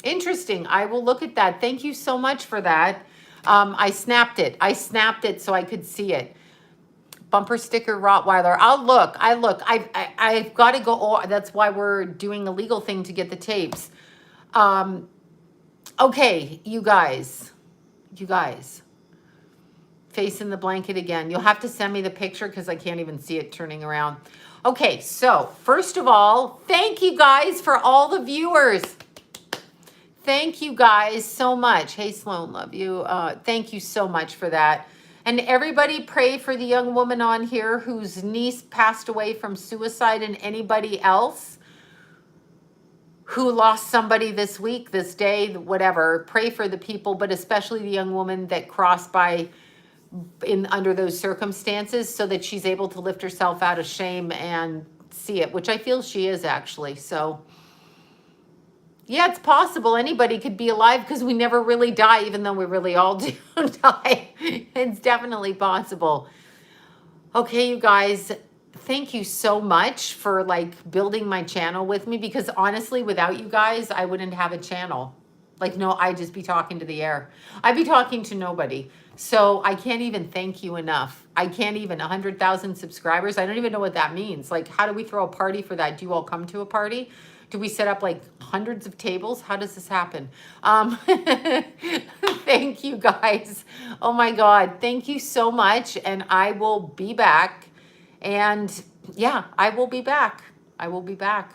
Interesting. I will look at that. Thank you so much for that. I snapped it. I snapped it so I could see it. Bumper sticker Rottweiler. I'll look. I've got to go. Oh, that's why we're doing a legal thing to get the tapes. Okay, you guys. Face in the blanket again. You'll have to send me the picture because I can't even see it turning around. Okay, so first of all, thank you guys for all the viewers. Thank you guys so much. Hey, Sloan, love you. Thank you so much for that. And everybody pray for the young woman on here whose niece passed away from suicide, and anybody else who lost somebody this week, this day, whatever. Pray for the people, but especially the young woman that crossed by under those circumstances so that she's able to lift herself out of shame and see it, which I feel she is actually. So yeah, it's possible anybody could be alive because we never really die, even though we really all do die. It's definitely possible. Okay, you guys, thank you so much for like building my channel with me, because honestly, without you guys, I wouldn't have a channel. Like, no, I'd just be talking to the air. I'd be talking to nobody. So I can't even thank you enough. I can't even 100,000 subscribers. I don't even know what that means. Like, how do we throw a party for that? Do you all come to a party? Do we set up like hundreds of tables? How does this happen? Thank you guys. Oh my God. Thank you so much. And I will be back. And yeah, I will be back. I will be back.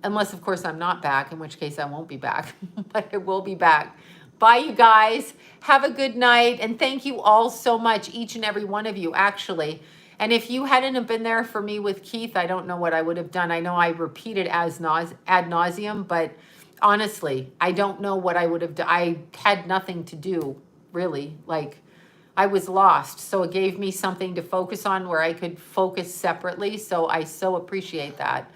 Unless, of course, I'm not back, in which case I won't be back. But I will be back. Bye, you guys. Have a good night. And thank you all so much, each and every one of you, actually. And if you hadn't have been there for me with Keith, I don't know what I would have done. I know I repeated ad nauseum, but honestly, I don't know what I would have done. I had nothing to do, really. Like, I was lost. So it gave me something to focus on where I could focus separately. So I so appreciate that.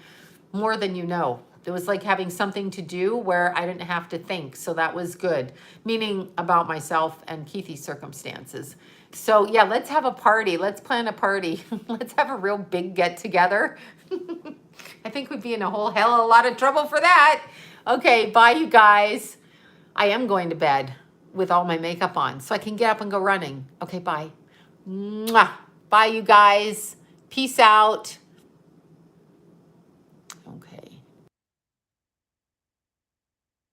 More than you know. It was like having something to do where I didn't have to think. So that was good. Meaning about myself and Keithy's circumstances. So yeah, let's have a party. Let's plan a party. Let's have a real big get together. I think we'd be in a whole hell of a lot of trouble for that. Okay, bye you guys. I am going to bed with all my makeup on so I can get up and go running. Okay, bye. Mwah. Bye you guys. Peace out.